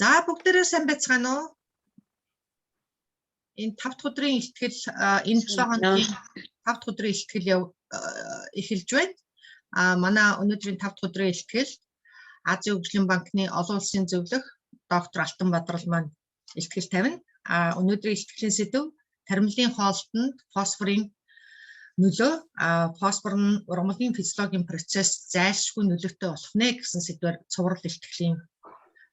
За бүгдээрээ сайн байцгаана уу? Энэ 5 дахь өдрийн ихтгэл энэ 7 хоногийн 5 дахь өдрийн ихтгэл эхэлж байна. Манай өнөөдрийн 5 дахь өдрийн ихтгэл Азийн хөгжлийн банкны олон улсын зөвлөх доктор Алтан Бадрал маань ихтгэл тавина. Өнөөдрийн ихтгэлийн сэдэв таримлын хоолтонд фосфорын нөлөө, фосфор нь ургамлын физиологийн процесс зайлшгүй нөлөөтэй болох нэ гэсэн сэдвээр цуврал ихтгэлийн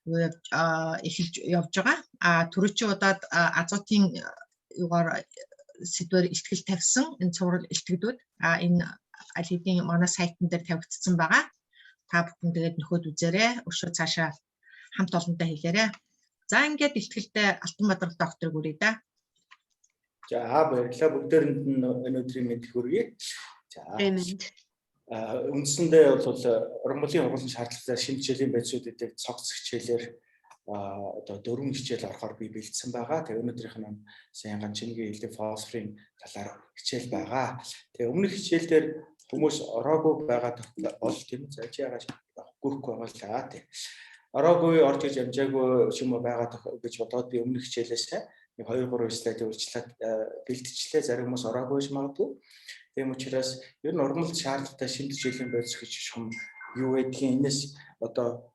эхэлж явж байгаа. Түрүүчийн удаад азотын югаар сэдвээр ихтгэл тавьсан энэ цуврал ихтгэдүүд энэ аль хэдийн манай сайтн дээр тавигдсан байгаа. Та бүхэн тэгээд нөхөд үзээрэй. Өшөө цаашаа хамт олонтой хэлээрэй. За ингээд ихтгэлдээ Алтан Бадрал доктор гүрий да. За баярлалаа, бүгдээрэнд нь өнөөдрийн мэд хүргэе. За үндсэндээ бол ургамлын ургамлын шаардлагатай шинэ хичээлийн байцуудыг цогц хичээлээр одоо 4 хичээл орохоор би бэлдсэн байгаа. Тэгээ өнөөдрийнх нь сайн ганчингийн хэлдэг фосфорын талаар хичээл байгаа. Тэгээ өмнөх хичээлдэр хүмүүс ороогүй байгаа бол тийм за чи яагаад гүрхгүй байгаа л тий. Ороогүй орж иж амжаагүй юм байгаа гэж бодоод би өмнөх хичээлээс 2-3 слайд үргэлжлээд бэлтжлээ. Зарим хүмүүс ороогүй гэж магадгүй. Тийм учраас ер нь ургамал шаардлагатай шинэ хичээлийн байц гэж шум юу гэдгийг энэс одоо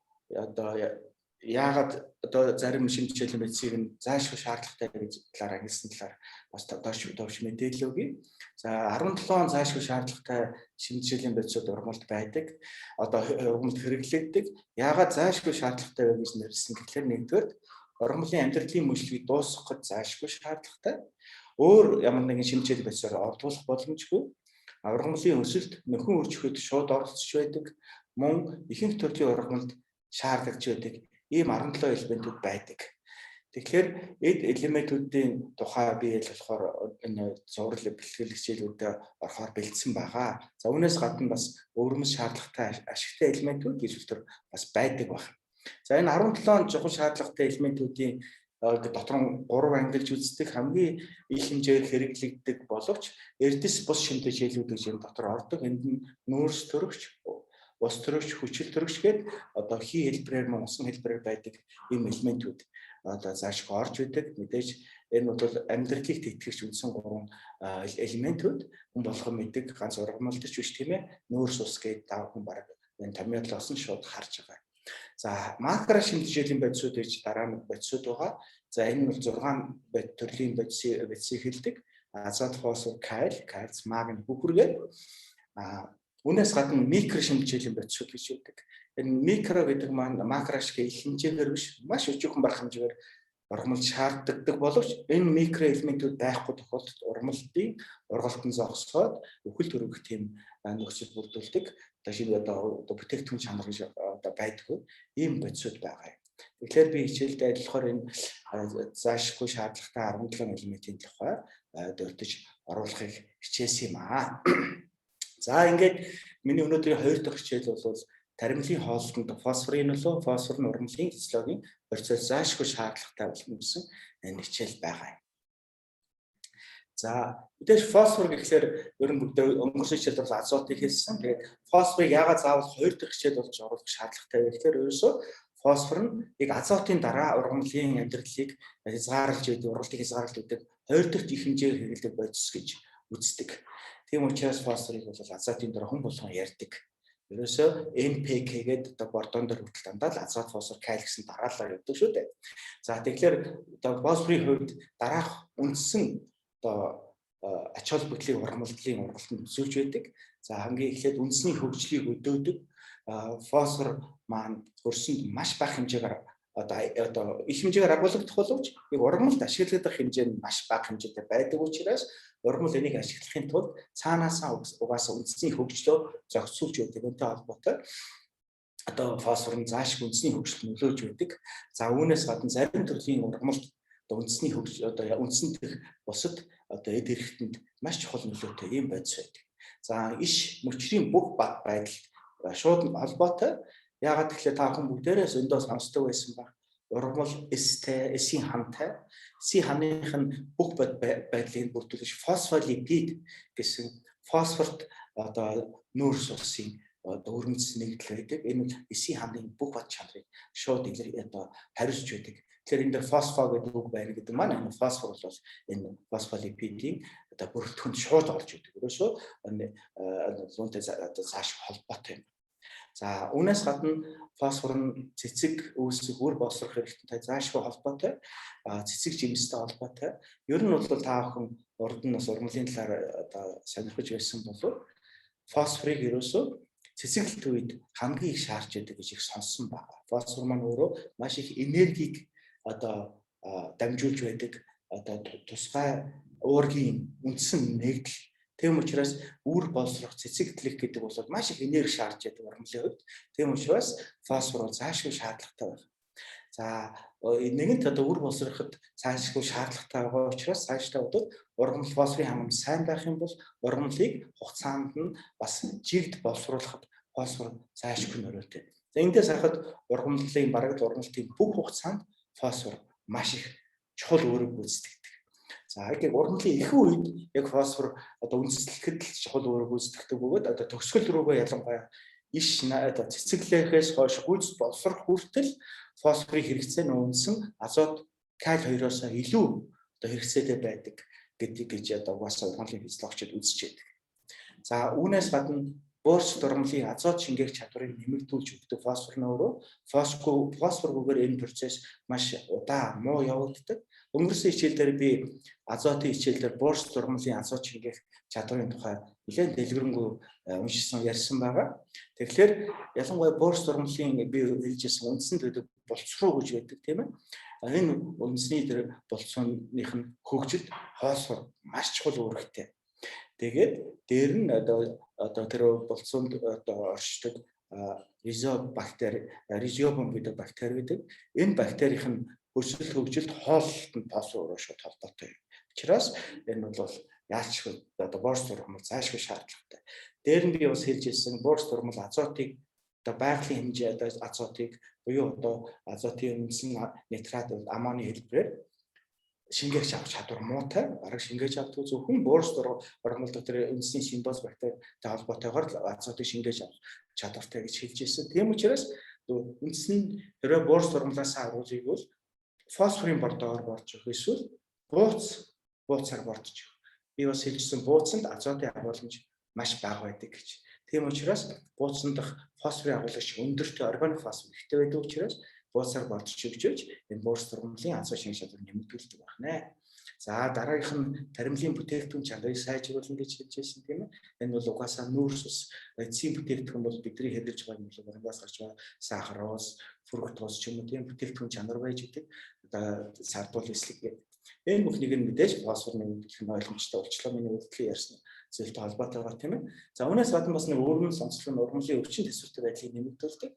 яагаад одоо зарим шинэ хичээлийн байцыг нь заашгүй шаардлагатай гэж талаар ангилсан талаар бас доош мэдээлэл өгье. За 17 он заашгүй шаардлагатай шинэ хичээлийн байцууд ургамалд байдаг. Одоо ургамалд хэрэглэгддэг. Яагаад заашгүй шаардлагатай вэ гэж нэрлсэн гэхээр нэгдүгээр ургамлын амьдралын мөчлөгийг дуусгахад заашгүй шаардлагатай. Өөр ямар нэгэн шинэ хичээлийн байцаар ордуулах боломжгүй. Ургамлын өсөлт нөхөн үржихэд шууд оролцож байдаг. Мөн ихэнх төрлийн ургамалд шаардлагач байдаг. Ийм 17 элементүүд байдаг. Тэгэхээр эд элементүүдийн тухай би болохоор энэ зураг бэлтгэл хичээлүүдэд орохоор бэлдсэн байгаа. За үүнээс гадна бас өөрөмс шаардлагатай ашигтай элементүүд гişвтер бас байдаг байна. За энэ 17 чухал шаардлагатай элементүүдийн дотор нь 3 ангилж үздэг хамгийн их хэмжээр хэрэглэгддэг боловч эрдэс бус шинэ хичээлүүд гэж энэ дотор ордог. Энд нь нүүрс төрөгч, ус төрөгч, хүчил төрөгч гээд одоо хий хэлбэрээр мөн усан хэлбэрээр байдаг ийм элементүүд одоо заашгүй орж идэг. Мэдээж энэ бол амьдралыг тэтгэгч үндсэн 3 элементүүд хүн болгон мэддэг ганц ургамалдч биш тийм ээ. Нүүрс ус гээд тав хүн баг энэ томьёолоос нь шууд харж байгаа. За макро шинэ хичээлийн байцууд гэж дараа нь байцууд байгаа. За энэ бол 6 төрлийн байцыг хэлдэг. Азот, фосфор, кальц, магний бүхргээд үүнээс гадна микро шинэ хичээлийн байцууд гэж үүдэг. Энэ микро гэдэг маань макро шиг их хэмжээгээр биш, маш өчүүхэн барах хэмжээгээр ургамалд шаарддаг боловч энэ микро элементүүд байхгүй тохиолдолд ургамлын ургалтын зогсоод өхөл төрөх тийм нөхцөл бүрдүүлдэг. Одоо шинэ одоо бүтээгдэхүүн чанар гэж одоо байдгүй ийм бодисууд байгаа. Тэгэхээр би хичээлдээ адилхоор энэ заашгүй шаардлагатай 17 элементийн тухай дурдж оруулахыг хичээсэн юм аа. За ингээд миний өнөөдрийн 2 дахь хичээл бол таримлын хоолтонд фосфорын нөлөө, фосфор нь ургамлын физиологийн процесс заашгүй шаардлагатай болно гэсэн энэ хичээл байгаа. За мэдээж фосфор гэхлээр ер нь бүгд өнгөрсөн хичээлд бол азотыг хэлсэн. Тэгээд фосфорыг яагаад заавал 2 дахь хичээлд болж оруулах шаардлагатай вэ гэхээр ерөөсөө фосфор нь яг азотын дараа ургамлын амьдралыг хязгаарлаж байдаг, ургалтыг хязгаарлаж байдаг 2 дахь их хэмжээр хэрэглэдэг бодис гэж үздэг. Тийм учраас фосфорыг бол азотын дараа хүн болгон ярьдаг. Ерөөсөө NPK гэдэг одоо бордон дээр хүртэл дандаа л азот, фосфор, калий гэсэн дараалал явдаг шүү дээ. За тэгэхээр одоо фосфорын хувьд дараах үндсэн одоо ач холбогдлын ургамлын ургалтанд төсөөлж байдаг. За хамгийн эхлээд үндэсний хөгжлийг өдөөдөг. Фосфор маань хөрсөнд маш бага хэмжээгээр одоо их хэмжээгээр агуулгадах боловч яг ургамалд ашиглагдах хэмжээ нь маш бага хэмжээтэй байдаг учраас ургамал энийг ашиглахын тулд цаанаасаа угаасаа үндэсний хөгжлөө зохицуулж байдаг. Энтэй холбоотой одоо фосфор нь заашгүй үндэсний хөгжлөд нөлөөлж байдаг. За үүнээс гадна зарим төрлийн ургамалд үндэсний хөгжил одоо үндсэн дэх бусад одоо эд хэрэгтэнд маш чухал нөлөөтэй ийм бодис байдаг. За иш мөчрийн бүх бат байдал шууд холбоотой. Яагаад гэвэл та бүхэн бүгдээрээ зөндөө сонсдог байсан баг. Ургамал эсийн хамтай. Эсийн хамных нь бүх байдлыг бүрдүүлж фосфолипид гэсэн фосфорт одоо нүүрс усын өрмөц нэгдэл байдаг. Энэ бол эсийн хамны бүх бат чанарыг шууд хариуцж байдаг. Тэгэхээр энэ дээр фосфо гэдэг үг байна гэдэг маань энэ фосфор бол энэ фосфолипидийн бүрэлдэхүүнд шууд орж идэг. Ерөөсөө зүүнтэй цааш холбоотой юм. За үүнээс гадна фосфор нь цэцэг үүсэх үр боловсрох хэрэгтэнтэй заашгүй холбоотой, цэцэг жимстэй холбоотой. Ер нь бол та бүхэн урд нь бас урмлын талаар сонирхож байсан болов фосфорыг ерөөсөө цэцэглэлт үед хамгийн их шаарч байдаг гэж их сонссон байна. Фосфор маань өөрөө маш их энергийг дамжуулж байдаг тусгай уургийн үндсэн нэгдэл. Тийм учраас үр боловсрох цэцэгдлэх гэдэг бол маш их энерги шаардж байдаг урмлын үед. Тийм учраас фосфор заашгүй шаардлагатай байна. За нэгэнт үр боловсроход заашгүй шаардлагатай байгаа учраас цаашдаа ургамал фосфорын хангамж сайн байх юм бол ургамлыг хугацаанд нь бас жигд боловсруулахад фосфор заашгүй нөрөөтэй. За эндээс харахад ургамлын барагдал ургамлын бүх хугацаанд фосфор маш их чухал үүрэг гүйцэтгэдэг. За яг ургамлын их үед яг фосфор үндэслэхэд чухал үүрэг гүйцэтгэдэг бөгөөд төгсгөл рүүгээ ялангуяа иш цэцэглэхээс хойш гүйц боловсрох хүртэл фосфорын хэрэгцээ нь үндсэн азот каль 2-оос илүү хэрэгцээтэй байдаг гэж угаасаа ургамлын физиологчид үзэж байдаг. За үүнээс гадна буурч ургамлын азот шингээх чадварыг нэмэгдүүлж өгдөг фосфор нь өөрөө фосфоргүйгээр энэ процесс маш удаан муу явагддаг. Өнгөрсөн хичээлдээр би азотын хичээлдээр буурч ургамлын азот шингээх чадварын тухай нэлээд дэлгэрэнгүй ярьсан байгаа. Тэгэхээр ялангуяа буурч ургамлын би хэлжсэн үндсэнд байдаг болцруу гэж байдаг тийм ээ. Энэ үндсний тэр болцооных нь хөгжилд фосфор маш чухал үүрэгтэй. Тэгээд дээр нь тэр болцоонд оршдог ризобактери гэдэг бактери байдаг. Энэ бактерийн өрсөлдөл хөгжилд хооллолтод фосфор шууд холбоотой. Учраас энэ бол яалчгүй буурч ургамал заашгүй шаардлагатай. Дээр нь би бас хэлж ирсэн буурч ургамал азотыг байгалийн хэмжээ азотыг буюу азотын үндсэн нитрат аммоны хэлбэрээр шингээж авах чадвар муутай. Бараг шингээж авдаг зөвхөн буурч ургамал дотор үндсний симбиоз бактеритай холбоотойгоор азотыг шингээж авах чадвартай гэж хэлж ирсэн. Тийм учраас үндсэн хэрэг буурч ургамлаас агуулгыг бол фосфорын бордоор борж өгөх эсвэл бууцаар бордож өгөх. Би бас хэлжсэн бууцанд азотын агуулмж маш бага байдаг гэж. Тийм учраас бууцанд фосфорын агуулгач өндөртэй органик фосфор ихтэй байдаг учраас бууцаар бордож өгч энэ буурч ургамлын азот шингэх чадвар нэмэгдүүлдэг байна. За дараагийнх нь таримлын бүтээгдэхүүн чанарыг сайжруулна гэж хэлж байсан тийм ээ. Энэ бол угаасаа нүүрс ус эцсийн бүтээгдэхүүн бол бидний хэрэглэж байгаа юм бол баримгаас гарч байгаа сахароос, фруктоос ч юм уу тийм бүтээгдэхүүн чанар байж идэг. Сардуул эслэг гэдэг. Энэ бүхнийг нь мэдээж фосфор нэмэгдэх нь ойлгомжтой болчлоо. Миний үлдэхийг ярьсан зүйлтэй холбоотой байгаа тийм ээ. За үүнээс гадна бас нэг өргөн сонцлог нь ургамлын өвчин төсвөртэй байдлыг нэмэгдүүлдэг.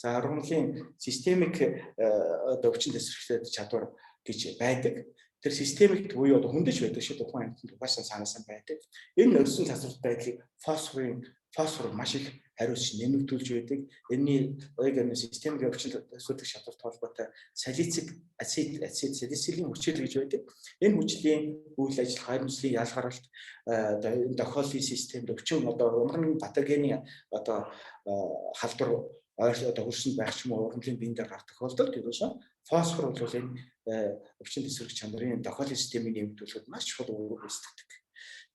За ургамлын системик өвчин төсвөртэй чадвар гэж байдаг. Тэр системик буюу хөндөж байдаг шиг тухайн амьтанд угаасаа санаасан байдаг. Энэ өрсөн tasварт байдлыг фосфор маш их хариуцж нэмэгдүүлж байдаг. Энэний системик өвчин төсвөртэй чадвартай холбоотой салицик ацид салицилийн хүчил гэж байдаг. Энэ хүчлийн үйл ажиллагаа хүчлийн ялгаралт тохиоллын системд өвчин ургамлын патогены халдвар хөрсөнд байх ч юм уу ургамлын биеийн дээр гарах тохиолдолд ерөөсөө фосфор бол энэ өвчин төсвөрч чанарын тохиолын системийг нэмэгдүүлэхэд маш чухал үүрэг гүйцэтгэдэг.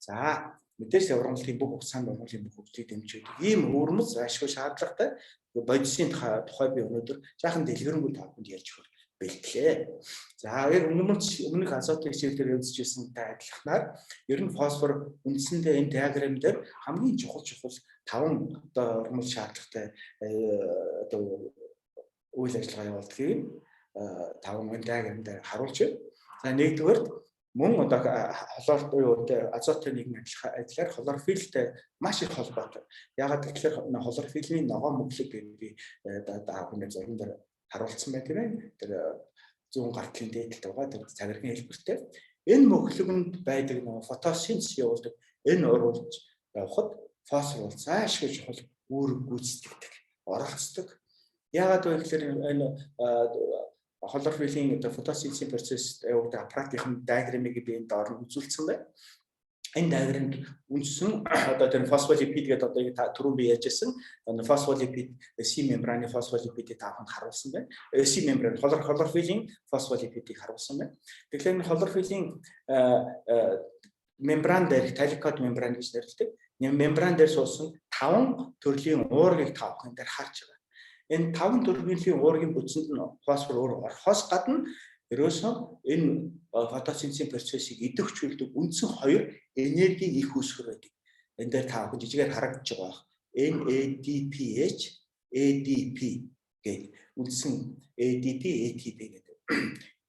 За мэдээж ургамлын бүх хугацаанд ургамлын бүх хөгжлийг дэмжиж байдаг. Ийм өвөрмөц ашгүй шаардлагатай бодисын тухай би өнөөдөр жаахан дэлгэрэнгүй тавханд ярьж өгөх бэлтлээ. За яг өмнөх азотын хичээлээр үзчихсэнтэй адилханаар ер нь фосфор үндсэндээ энэ диаграм дээр хамгийн чухал 5 ургамал шаардлагатай үйл ажиллагаа явуулдгийг 5 диаграм дээр харуулж байна. За нэгдүгээр мөн холоор буюу азотын нэгэн адилаар хлорофилтэй маш их холбоотой. Яагаад гэвэл хлорофилийн ногоон мөглөг би даахны зурган дээр харуулсан байх тийм ээ. Тэр зүүн гартлын дээдлэлт байгаа тэр цагиргийн хэлбэртэй. Энэ мөглөгөнд байдаг фотосинтез явуулдаг. Энэ оруулж явахад фосфор заашгүй чухал үүрэг гүйцэтгэдэг, оролцдог. Яагаад вэ гэхээр энэ хлорофилийн фотосинтезийн процесс явагдах аппаратын диаграмыг би энэ доор үзүүлсэн байна. энэ диаграмд үндсэн одоо тэр фосфолипид гэдэг одоо түрүү би ярьжсэн фосфолипид C мембраны фосфолипидийг тааханд харуулсан байна. C мембран хлорофиллийн фосфолипидийг харуулсан байна. Тэгэхээр энэ хлорофиллийн мембран дээр таликод мембран гэж нэрлэдэг. Мембран дээр суусан 5 төрлийн уургийг таахын дээр харж байгаа. Энэ 5 төрлийн уургийн бүтцэнд нь фосфор орохоос гадна ерөөсөө энэ фотосинтезийн процессыг идэвхжүүлдэг үндсэн 2 энерги их үүсгэр байдаг. Энэ дээр та бүхэн жижигээр харагдаж байгаа. NADPH, ADP гэдэг үндсэн ADP, ATP гэдэг.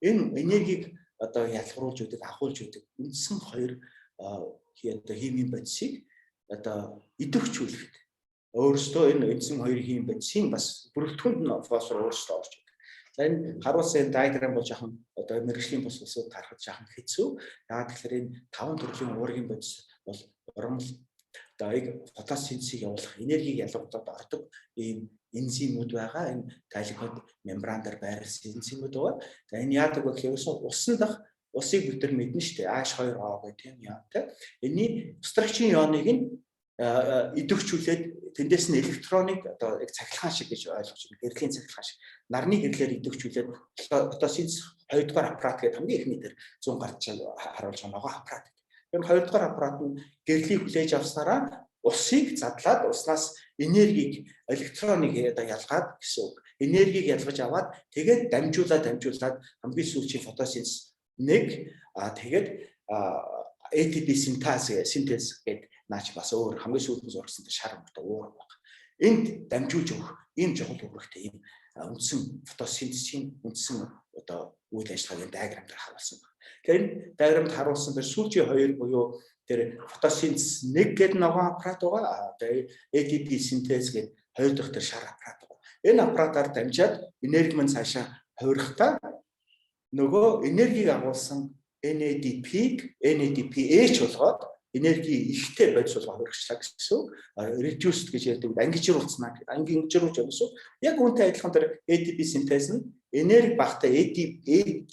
Энэ энергийг одоо ялгаруулж өгдөг, ахуулж өгдөг үндсэн 2 химийн бодисыг одоо идэвхжүүлэхэд өөрөөсөө энэ үндсэн 2 химийн бодисын бас бүрэлдэхүүнд нь фосфор өөрөөсөө орж ирдэг. За энэ харуулсан диаграм бол жоохон одоо мэргэжлийн бус усууд харахад жоохон хэцүү. Яагаад гэхээр энэ 5 төрлийн уургийн бодис бол уран одоо фотосинтезийг явуулах энергийг ялгагдаад ордог ийм энзимүүд байгаа. Энэ таликод мембран дээр байрлсан энзимүүд байгаа. За энэ яадаг вэ гэхээр усан дах усыг бид нар мэднэ шүү дээ. H2O гэх тийм яатай. Энийн строкчин ионыг нь идэвхжүүлээд тэндээс нь электроныг одоо яг цахилгаан шиг гэж ойлгож байна. Гэрлийн цахилгаан шиг. Нарны гэрлээр идэвхжүүлээд фотосинтез 2 дугаар аппарат гэдэг хамгийн ихний дээр 100 гарч харуулж байгаа нөгөө аппарат. Тэр 2 дугаар аппарат нь гэрлийг хүлээж авснараа усыг задлаад уснаас энергийг электроныг одоо ялгаад гэсэн үг. Энергийг ялгаж аваад тэгээд дамжуулаад хамгийн сүүлийн фотосинтез нэг тэгээд ATP синтез гэдэг наач бас өөр хамгийн сүүлд зурсан шар мөртөө өөр байна. Энд дамжуулж өгөх ийм чухал үүрэгтэй ийм үндсэн фотосинтезийн үндсэн одоо үйл ажиллагааны диаграм дээр харуулсан байна. Тэгэхээр диаграмд харуулсан тэр сүүлчийн 2 буюу тэр фотосинтез 1 гэдэг ногоон аппарат байгаа. Одоо ATP синтез гэдэг 2 дахь тэр шар аппарат байгаа. Энэ аппаратаар дамжаад энерги мань цаашаа хувирахтаа нөгөө энергийг агуулсан NADPH болгоод энерги ихтэй бодис болгоо хөргөчлаа гэсэн. Reduced гэж ярьдаг ангижруулснаа. Ангижруулж явсан. Яг үүнтэй адилхан тэр ATP синтез нь энерги багтаа ATP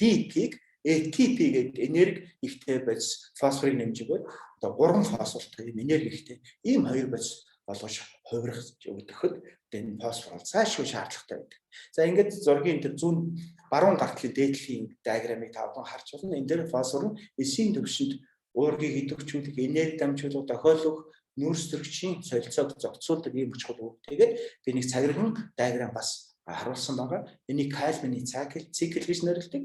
гэдэг энерги ихтэй бодис фосфорыг нэмж өгөөд одоо 3 фосфортой юм энерги ихтэй ийм 2 бодис болгож хувирах өгдөхөд энэ фосфор заашгүй шаардлагатай байдаг. За ингээд зургийн тэр зүүн баруун гартлын дээдлийн диаграмыг тавхан харж байна. Энэ дээр фосфор нь эсийн төвшөнд уургийг идэвхжүүлэх, энерги дамжуулах, тохиолох, нүүрс төрөгчийн солилцоог зохицуулдаг ийм чухал үүрэгтэйгээр би нэг цагирган диаграм бас харуулсан байгаа. Энийг Кальвины цикл гэж нэрлэдэг.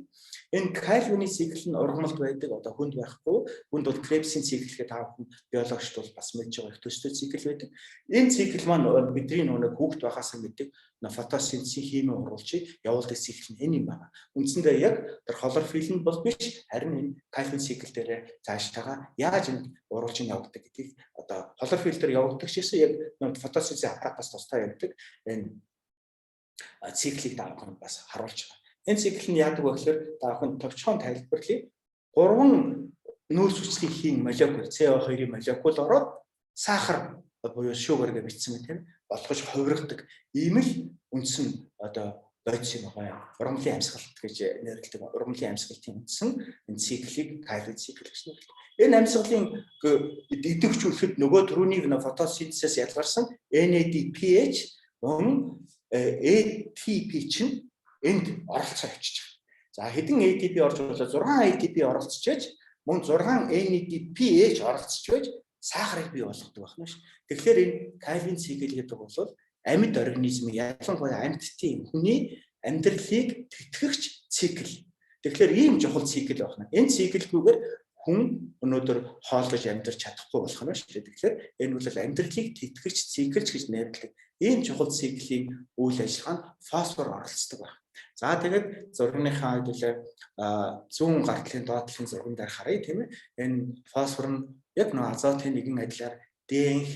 Энэ Кальвины цикл нь ургамалд байдаг. Одоо хүнд байхгүй. Хүнд бол Кребсийн цикл гэдэг таавхан биологчд бол бас мэдж байгаа их төстэй цикл байдаг. Энэ цикл маань бидний нэг хүүхд байхаас мэддэг фотосинтезийн химийн урвалжийг явуулдаг цикл нь энэ юм байна. Үндсэндээ яг тэр хлорофилл нь бол биш, харин энэ Кальвин цикл дээр цааштайгаа яаж энэ урвалжийг явуулдаг гэдгийг одоо хлорофилл дээр явуулдаг шигсэн яг фотосинтезийн аппаратаас тусдаа явдаг энэ циклийг даахын бас харуулж байгаа. Энэ цикл нь яадаг вэ гэхээр даахын товчхон тайлбарлая. 3 нүүрс хүчлийн хин молекул CO2-ийн молекул ороод сахар буюу sugar гэж бичсэн мэт тийм болгож хувиргадаг. Ийм л үндсэн одоо бодис юм байна. Ургамлын амьсгалт гэж нэрлэдэг. Ургамлын амьсгалтын үндсэн энэ циклийг Кальвин цикл гэж нэрлэдэг. Энэ амьсгалын идэвхжүүлэхэд нөгөө түрүүнийг фотосинтезээс ялгарсан NADPH мөн ATP чинь энд оролцоо авчиж байгаа. За хэдэн ATP орж болоо 6 ATP оролцож мөн 6 NADPH оролцож байж сахарыг бий болгодог байна ш. Тэгэхээр энэ Кальвин цикл гэдэг бол амьд организмын ялангуяа амьдтын хүний амьдралыг тэтгэгч цикл. Тэгэхээр ийм чухал цикл байна. Энэ циклгүйгээр хүн өнөөдөр хооллож амьдрч чадахгүй болох нь шүү дээ. Тэгэхээр энэ бол амьдралыг тэтгэгч циклч гэж нэрлэдэг. Ийм чухал циклийн үйл ажиллагаанд фосфор оролцдог байна. За тэгээд зургийнхаа хэдүүлээ зүүн гартлын доотлын зурган дээр харъя тийм ээ. Энэ фосфор нь яг нэг азотын нэгэн адилаар ДНХ,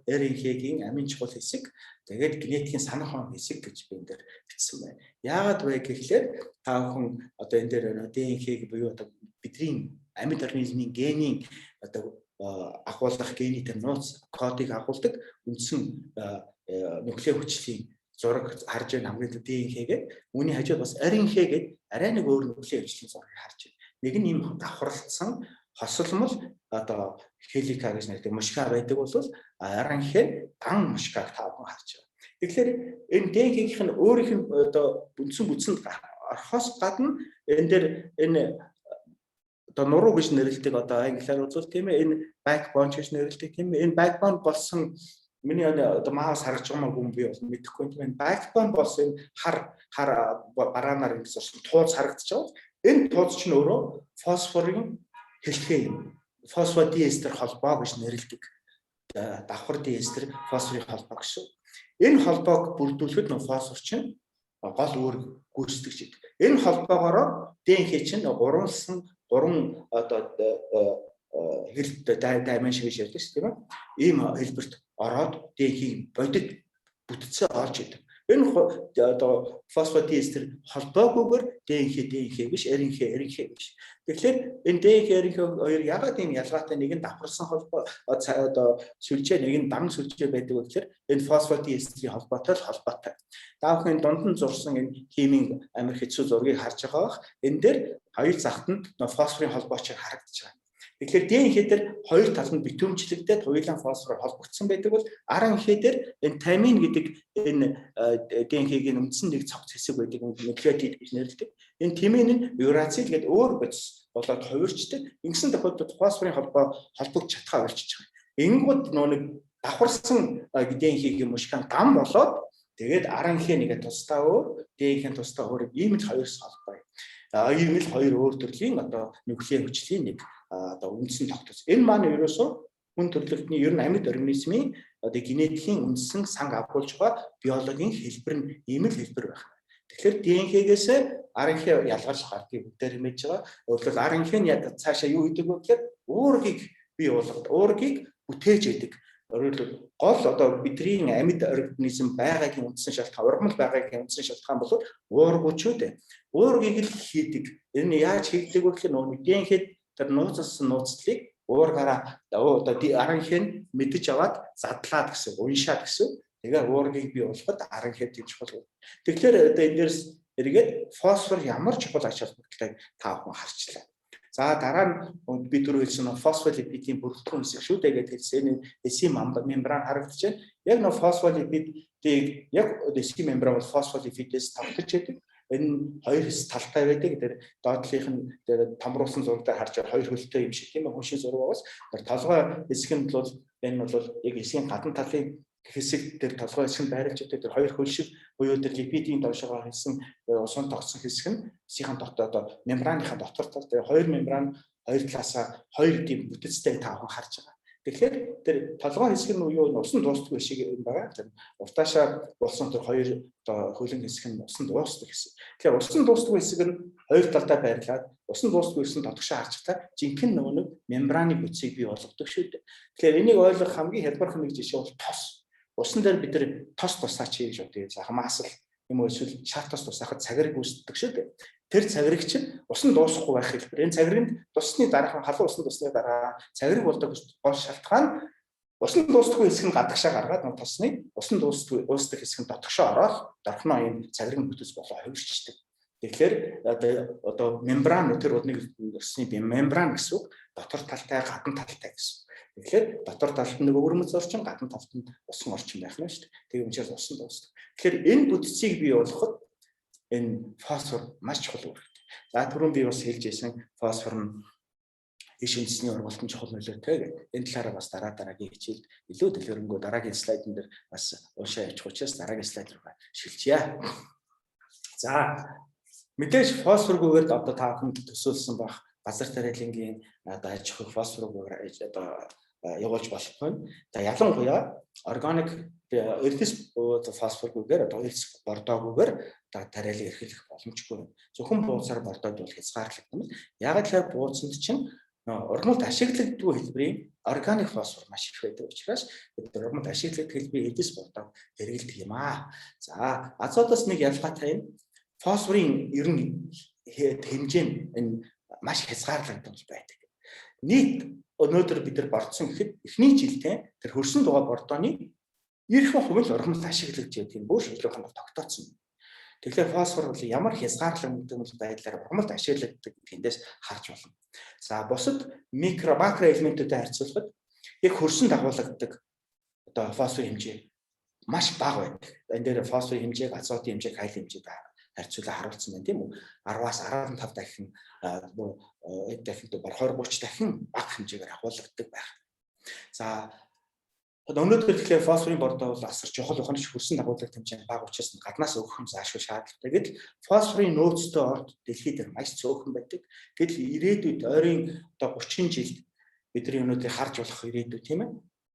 РНХ-гийн амин чухал хэсэг, тэгээд генетикийн санхүүгийн хэсэг гэж би энэ дээр бичсэн байна. Яагаад вэ гэхлээр та бүхэн одоо энэ дээр ДНХ буюу одоо бидний амьд организмын генийн одоо агуулгах гений тэр нууц кодыг агуулдаг үндсэн нуклеин хүчлийн зураг харж байгаа хамгийн ДНХ-гээ үүний хажууд бас РНХ гэдэг арай нэг өөр нуклеин хүчлийн зургийг харж байна. Нэг нь ийм давхарлагдсан хосолмол одоо хелика гэж нэрдэг мушка байдаг бол аранхэ дан мушкаг тааван харж байгаа. Тэгэхээр энэ ДНХ-ийнх нь өөрийнх нь одоо үндсэн бүтцэнд орохоос гадна энэ дээр энэ одоо нуруу гэж нэрлэдэг одоо англиар үзвэл тийм ээ энэ backbone гэж нэрлэдэг тийм ээ энэ backbone болсон миний одоо маус харагч байгаа юм би бол мэдэхгүй тийм ээ backbone болсон хар бараанаар гэсэн тууз харагдаж байгаа. Энэ тууз чинь өөрөө фосфорын хэлхээ юм. Фосфодиэстер холбоо гэж нэрлэдэг. Давхар диэстер фосфорын холбоо гэсэн. Энэ холбоог бүрдүүлэхэд нөө фосфор чинь гол үүрэг гүйцэтгэж идэг. Энэ холбоогоор ДНХ чинь гурван одоо хэлбэр dimension гэж ярьдаг тийм ээ. Ийм хэлбэрт ороод ДНХ-ийн бодит бүтцээ олж идэг. Энэ одоо фосфодиэстер холбоогүйгээр ДНХ биш эринхэ биш. Тэгэхээр энэ ДНХ хоёр ягаад ийм ялгаатай нэг нь давхарсан холбоо одоо сүлжээ нэг нь дан сүлжээ байдаг вэ гэхээр энэ фосфодиэстерийн холбоотой холбоотой. Даавхан дунд нь зурсан энэ химийн амар хэцүү зургийг харж байгаа бах. Энэ дээр хоёр захтанд фосфорын холбооч харагдаж байгаа. Тэгэхээр ДНХ дээр хоёр тал нь битүүмжлэгдээд хоёулаа фосфор холбогдсон байдаг бол RNA дээр энэ таймин гэдэг энэ ДНХ-ийн үндсэн нэг цогц хэсэг байдаг нуклеотид гэж нэрлэдэг. Энэ тимин нь юрацил гэдэг өөр бодис болоод хувирчдаг. Ингэсэн тохиолдолд фосфорын холбоо холбогдож чадхаа болчихж байгаа. Ингэнгүүт нэг давхарсан ДНХ-ийн мушкан гам болоод тэгээд RNA нэгэ тусдаа өөр ДНХ-ийн тусдаа өөр ийм л хоёроос холбоо. Ийм л хоёр өөр төрлийн одоо нуклеин хүчлийн нэг одоо үндсэн тогтоц. Энэ маань ерөөсөө хүн төрөлхтний ер нь амьд организмын одоо генетикийн үндсэн санг агуулж байгаа биологийн хэлбэр нь ийм л хэлбэр байна. Тэгэхээр ДНХ-гээс RNA ялгарч гардыг бүгдээр хэмээж байгаа. Өөрөлд RNA нь цаашаа юу хийдэг вэ гэхээр уургийг бий болгоод уургийг бүтээж идэг. Өөрөлд гол одоо бидний амьд организм байгаагийн үндсэн шалтгаан, ургамал байгаагийн үндсэн шалтгаан бол уургууд үү. Уургийг л хийдэг. Энэ яаж хийдэг вэ гэхээр нөгөө ДНХ тэр нууцсан нууцлыг уургаараа одоо RNA-г мэдэж аваад задлаад гэсэн, уншаад гэсэн. Тэгээ уургийг бий болгоход RNA гэж болов. Тэгэхээр одоо энэс эргээд фосфор ямар чухал ач холбогдолтойг та бүхэн харчлаа. За дараа нь би түрүү хэлсэн фосфолипидийн бүрэлдэхүүн хэсэг шүү дээ гэдэг хэлсэн эсийн мембран харагдаж байна. Яг нөө фосфолипидийг яг эсийн мембран бол фосфолипидээс тогтож байдаг. Энэ хоёр хэсэг талтай байдаг. Тэр доотлынх нь томруулсан зургуудаар харж байгаа хоёр хөлтэй юм шиг тийм ээ хүншийн зураг байгаас тэр толгой хэсэг нь бол энэ бол яг эсийн гадна талын хэсэг дээр толгой хэсэг нь байрлаж байгаа. Тэр хоёр хөл шиг буюу тэр липидийн доошогоо хэлсэн усан тогтсон хэсэг нь эсийн дотор одоо мембраныхаа дотор тал тэр хоёр мембран хоёр талаасаа хоёр тийм бүтэцтэй тааван харж байгаа. Тэгэхээр тэр толгой хэсэг нь юу усан дуустдаг шиг юм байгаа. Тэр уртаашаа болсон тэр хоёр одоо хөлн хэсэг нь усан дуустдаг гэсэн. Тэгэхээр усан дуустдаг хэсэг нь хоёр талдаа байрлаад усан дуустдаг хэсэг нь дотгошоо харчихлаа жинхэнэ нөгөө нэг мембраны бүтцийг бий болгодог шүү дээ. Тэгэхээр энийг ойлгох хамгийн хялбархан нэг жишээ бол тос. Усан дээр бид нар тос тусаач гэж бодъё. Заахаа масал юм уу эсвэл шар тос тусаахад цагирыг үүсдэг шүү дээ. Тэр цагирыг чинь усан дуусахгүй байх хэлбэр. Энэ цагирыг дуссны дараахан халуун усан дуссны дараа цагирыг болдог гол шалтгаан усан дуустдаггүй хэсэг нь гадагшаа гаргаад нөө тосны усан дуустдаг хэсэг нь дотгошоо ороод дорхноо юм цагирын бүтц болоо хувирчдаг. Тэгэхээр одоо мембран тэр нэг усны мембран гэсэн үг дотор талтай гадна талтай гэсэн. Тэгэхээр дотор талд нэг өвөрмөц орчин гадна талд нь усан орчин байх нь шүү дээ. Тэгээ учраас усан дуустдаг. Тэгэхээр энэ бүтцийг бий болгоход энэ фосфор маш чухал үүрэгтэй. За түрүүн би бас хэлж байсан фосфор нь иш үндэсний ургалтын чухал нөлөөтэй гэдэг. Энэ талаараа бас дараагийн хичээлд илүү дэлгэрэнгүй дараагийн слайдн дээр бас уушаа явуучих учраас дараагийн слайд руу шилжье. За мэдээж фосфоргүйгээр одоо та бүхэн төсөөлсөн байх газар тариалангийн одоо аж ахуй фосфоргүйгээр одоо явуулж болохгүй. За ялангуяа органик эрдэс фосфоргүйгээр одоо эрдэс бордоогүйгээр тариалан эрхлэх боломжгүй. Зөвхөн бууцаар бордоод бол хязгаарлагдсан. Яг л бууцанд чинь ургамалд ашиглагддаг хэлбэрийн органик фосфор маш их байдаг учраас бид ургамалд ашиглагддаг хэлбэрийн эрдэс бордоог хэрэглэдэг юм аа. За азотоос нэг ялгаатай юм. Фосфорын ер нь хэмжээ нь маш хязгаарлагдсан байдаг. Нийт өнөөдөр бид нар бордсон гэхэд эхний жилдээ тэр хөрсөн дугаа бордооны 90% л ургамалд ашиглагдж байдаг юм бүр шилжүүлэх тогтооцсон. Тэгэхээр фосфор бол ямар хязгаарлагдмал байдлаар ургамалд ашигладаг тэндээс харж болно. За бусад макро элементүүдэд харьцуулахад яг хөрсөн дагуулдаг одоо фосфорын хэмжээ маш бага байдаг. Энэ дээр фосфорын хэмжээг, азотын хэмжээг, калиум хэмжээг харьцуулаад харуулсан байна тийм үү? 10-аас 15 дахин дахин 20-30 дахин бага хэмжээгээр агуулдаг байх. За өнөөдөр тэгэхээр фосфорын бордоо бол асар чухал ухаанч хөрсөн дагуулдаг хэмжээ бага учраас гаднаас өгөх юм заашгүй шаардлагатай. Гэтэл фосфорын нөөцтэй орд дэлхийд маш цөөхөн байдаг. Гэтэл ирээдүйд ойрын одоо 30 жилд бидний өнөөдөр харж болох ирээдүй тийм ээ.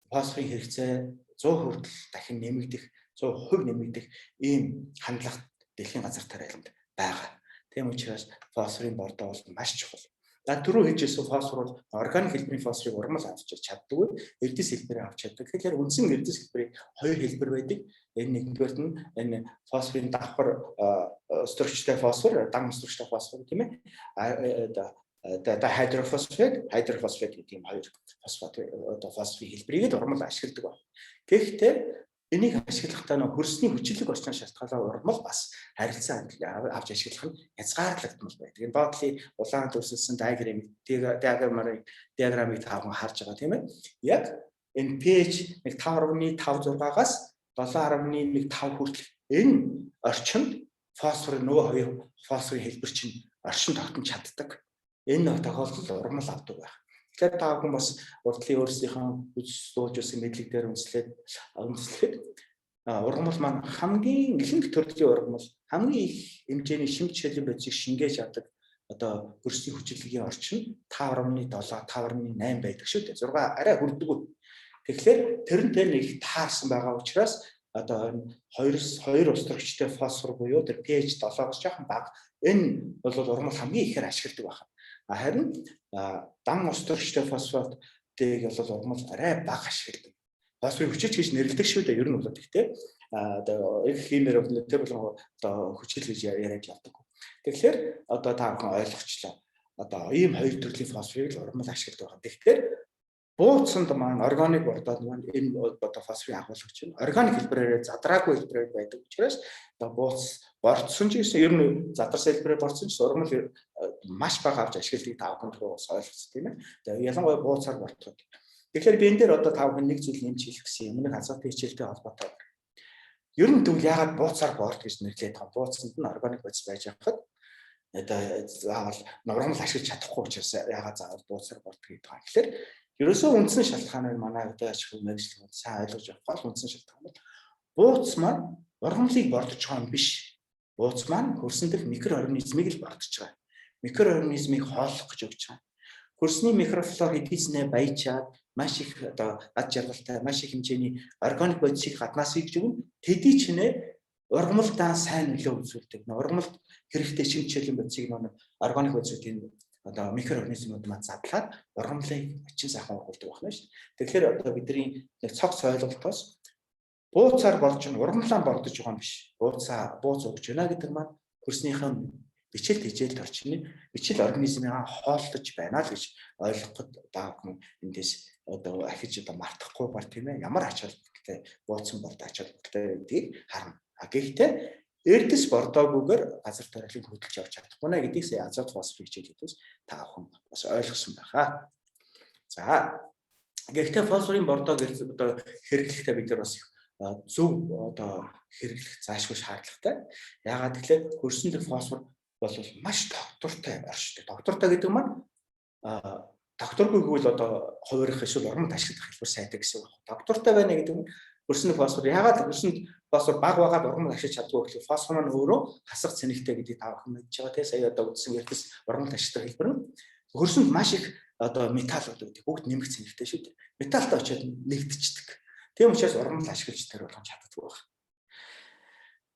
Фосфорын хэрэгцээ 100% хүртэл дахин нэмэгдэх, 100% нэмэгдэх ийм хандлага дэлхийн газар тариаланд байгаа. Тийм учраас фосфорын бордоо бол маш чухал. Түрүү хэлжсэн фосфор бол органик хэлбэрийн фосфорыг ургамал авч чаддаггүй, эрдэс хэлбэрээр авч чаддаг. Тэгэхээр үндсэн эрдэс хэлбэрийн хоёр хэлбэр байдаг. Энэ нэгдүгээрт нь энэ фосфорын давхар өстрөгчтэй фосфор, дан өстрөгчтэй фосфор тийм ээ. Хydrophosphate гэдэг ийм хоёр фосфорын хэлбэрийг ургамал ашигладаг байна. Гэхдээ энийг ашиглахдаа хөрсний хүчлэг орчин шалтгаалаа ургамал бас харилцаа авч ашиглах нь хязгаарлагдмал байдаг. Энэ боотлын улаан төсөлсөн диаграмыг тавхан харж байгаа тийм ээ. Яг энэ pH 5.56-аас 7.15 хүртэл энэ орчинд фосфор нөгөө хоёр фосфорын хэлбэр чинь орчин тогтнож чаддаг. Энэ тохиолдолд ургамал авдаг байх. Тэгэхээр та бүхэн бас урдлын өөрсдийнхөө сууж байсан мэдлэг дээр үндэслэхэд ургамал маань хамгийн ихэнх төрлийн ургамал хамгийн их хэмжээний шимт шилэн бодисыг шингээж авдаг одоо хөрсний хүчлэгийн орчин 5.7 5.8 байдаг шүү дээ. 6 арай хүрдэггүй. Тэгэхээр тэрнтэй нэг таарсан байгаа учраас одоо хоёр өстрөгчтэй фосфор буюу тэр pH 7-оос жоохон бага энэ бол ургамал хамгийн ихээр ашигладаг байна. Харин дан өстрөгчтэй фосфатыг бол ургамал арай бага ашигладаг. Фосфорын хүчилж гэж нэрлэдэг шүү дээ. Ер нь бол гэхдээ одоо их химээр тэр бол одоо хүчил гэж яриад явдаг. Тэгэхээр одоо та бүхэн ойлгочлаа. Одоо ийм хоёр төрлийн фосфорыг ургамал ашигладаг байна. Тэгэхээр бууцсанд маань органик бордоод энэ одоо фосфорын агуулгач нь органик хэлбэрээр задраагүй хэлбэрээр байдаг учраас одоо бууц борцсон ч гэсэн ер нь задарсан хэлбэрээр борцсон ч ургамал маш бага авч ашигладаг та бүхэн түрүү ойлгосон тийм ээ. Тэгээ ялангуяа бууцаар бортод. Тэгэхээр би энэ дээр одоо та бүхэн нэг зүйл нэмж хэлэх гэсэн юм. Нэг азотын хичээлтэй холбоотой. Ер нь тэгвэл яагаад бууцаар борт гэж нэрлэдэг юм? Бууцсанд нь органик бодис байж байхад одоо заавал ургамал ашиглаж чадахгүй учраас яагаад заавал бууцаар борт гэдэг юм. Тэгэхээр ерөөсөө үндсэн шалтгаан нь манай одоо ашиг мэргэжлийн сайн ойлгож авах гол үндсэн шалтгаан бол бууц маань ургамлыг бордож байгаа юм биш. Бууц маань хөрсөн дэх микроорганизмыг л бордож байгаа. Микроорганизмыг хооллох гэж өгч байгаа. Хөрсний микрофлора эдийснээ баяжаад маш их одоо ад жаргалтай маш их хэмжээний органик бодисыг гаднаас хийж өгнө. Тэдий чинээ ургамалдаа сайн нөлөө үзүүлдэг. Ургамалд хэрэгтэй шинжилгээ бодисыг органик бодисуудын одоо микроорганизмууд маань задлаад ургамлыг очин сайхан ургуулдаг байна шүү дээ. Тэгэхээр одоо бидний нэг цогц ойлголтоос бууцаар борж ургамлаа бордож байгаа юм биш. Бууц өгч байна гэдэг маань хөрснийхээ бичил тэжээлт орчны бичил организмаа хооллож байна л гэж ойлгоход даавхан эндээс одоо ахиж одоо мартахгүй бар тийм ээ. Ямар ач холбогдолтой бууцсан борд ач холбогдолтой гэдгийг харна. Гэхдээ эрдэс бордоогүйгээр газар тариалыг хөдөлж явж чадахгүй нэ гэдгийг сая азот фосфор хичээлээс та бүхэн бас ойлгосон байхаа. За гэхдээ фосфорын бордоог одоо хэрэглэхдээ бид нар бас зөв одоо хэрэглэх заашгүй шаардлагатай. Яагаад гэвэл хөрсөн дэх фосфор бол маш доктортой оршдог. Доктортой гэдэг маань докторгүй гэвэл одоо хувирах эсвэл ургамал ашиглах хэлбэр сайтай гэсэн үг. Доктортой байна гэдэг нь хөрсөн фосфор яагаад хөрсөнд фосфор бага байгаад ургамал ашиглаж чаддгүй гэвэл фосфор маань өөрөө хасах цэнэгтэй гэдгийг та бүхэн мэдж байгаа тийм сая одоо үздсэн эрдэс ургамал ашиглах хэлбэр нь хөрсөнд маш их одоо металлууд гэдэг бүгд нэмэх цэнэгтэй шүү дээ. Металлтай очиод нэгдчихдэг. Тийм учраас ургамал ашиглаж тэр болгон чаддгүй байна.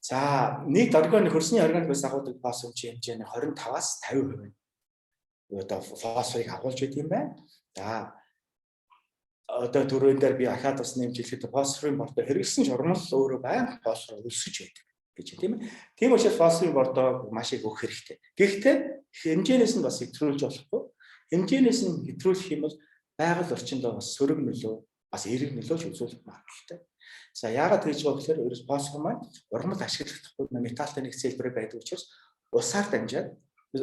За нийт органик хөрсний органик бас агуулдаг фосфорын хэмжээний 25-аас 50% одоо фосфорыг агуулж байт юм байна. За одоо түрүүн дээр би ахаад бас нэмж хэлэхэд фосфорын бордоо хэрэглэсэн ч ургамал өөрөө байнга фосфор өсөж байдаг гэж тийм ээ. Тийм учраас фосфорын бордоо маш их өгөх хэрэгтэй. Гэхдээ хэмжээнээс нь бас хэтрүүлж болохгүй. Хэмжээнээс нь хэтрүүлэх юм бол байгаль орчинд бас сөрөг нөлөө бас эерэг нөлөөж үзүүлэх магадлалтай. За яагаад гэж байгаа гэхээр ерөөс фосфор маань ургамал ашиглахдаггүй металлтай нэг зэлбэр байдаг учраас усаар дамжаад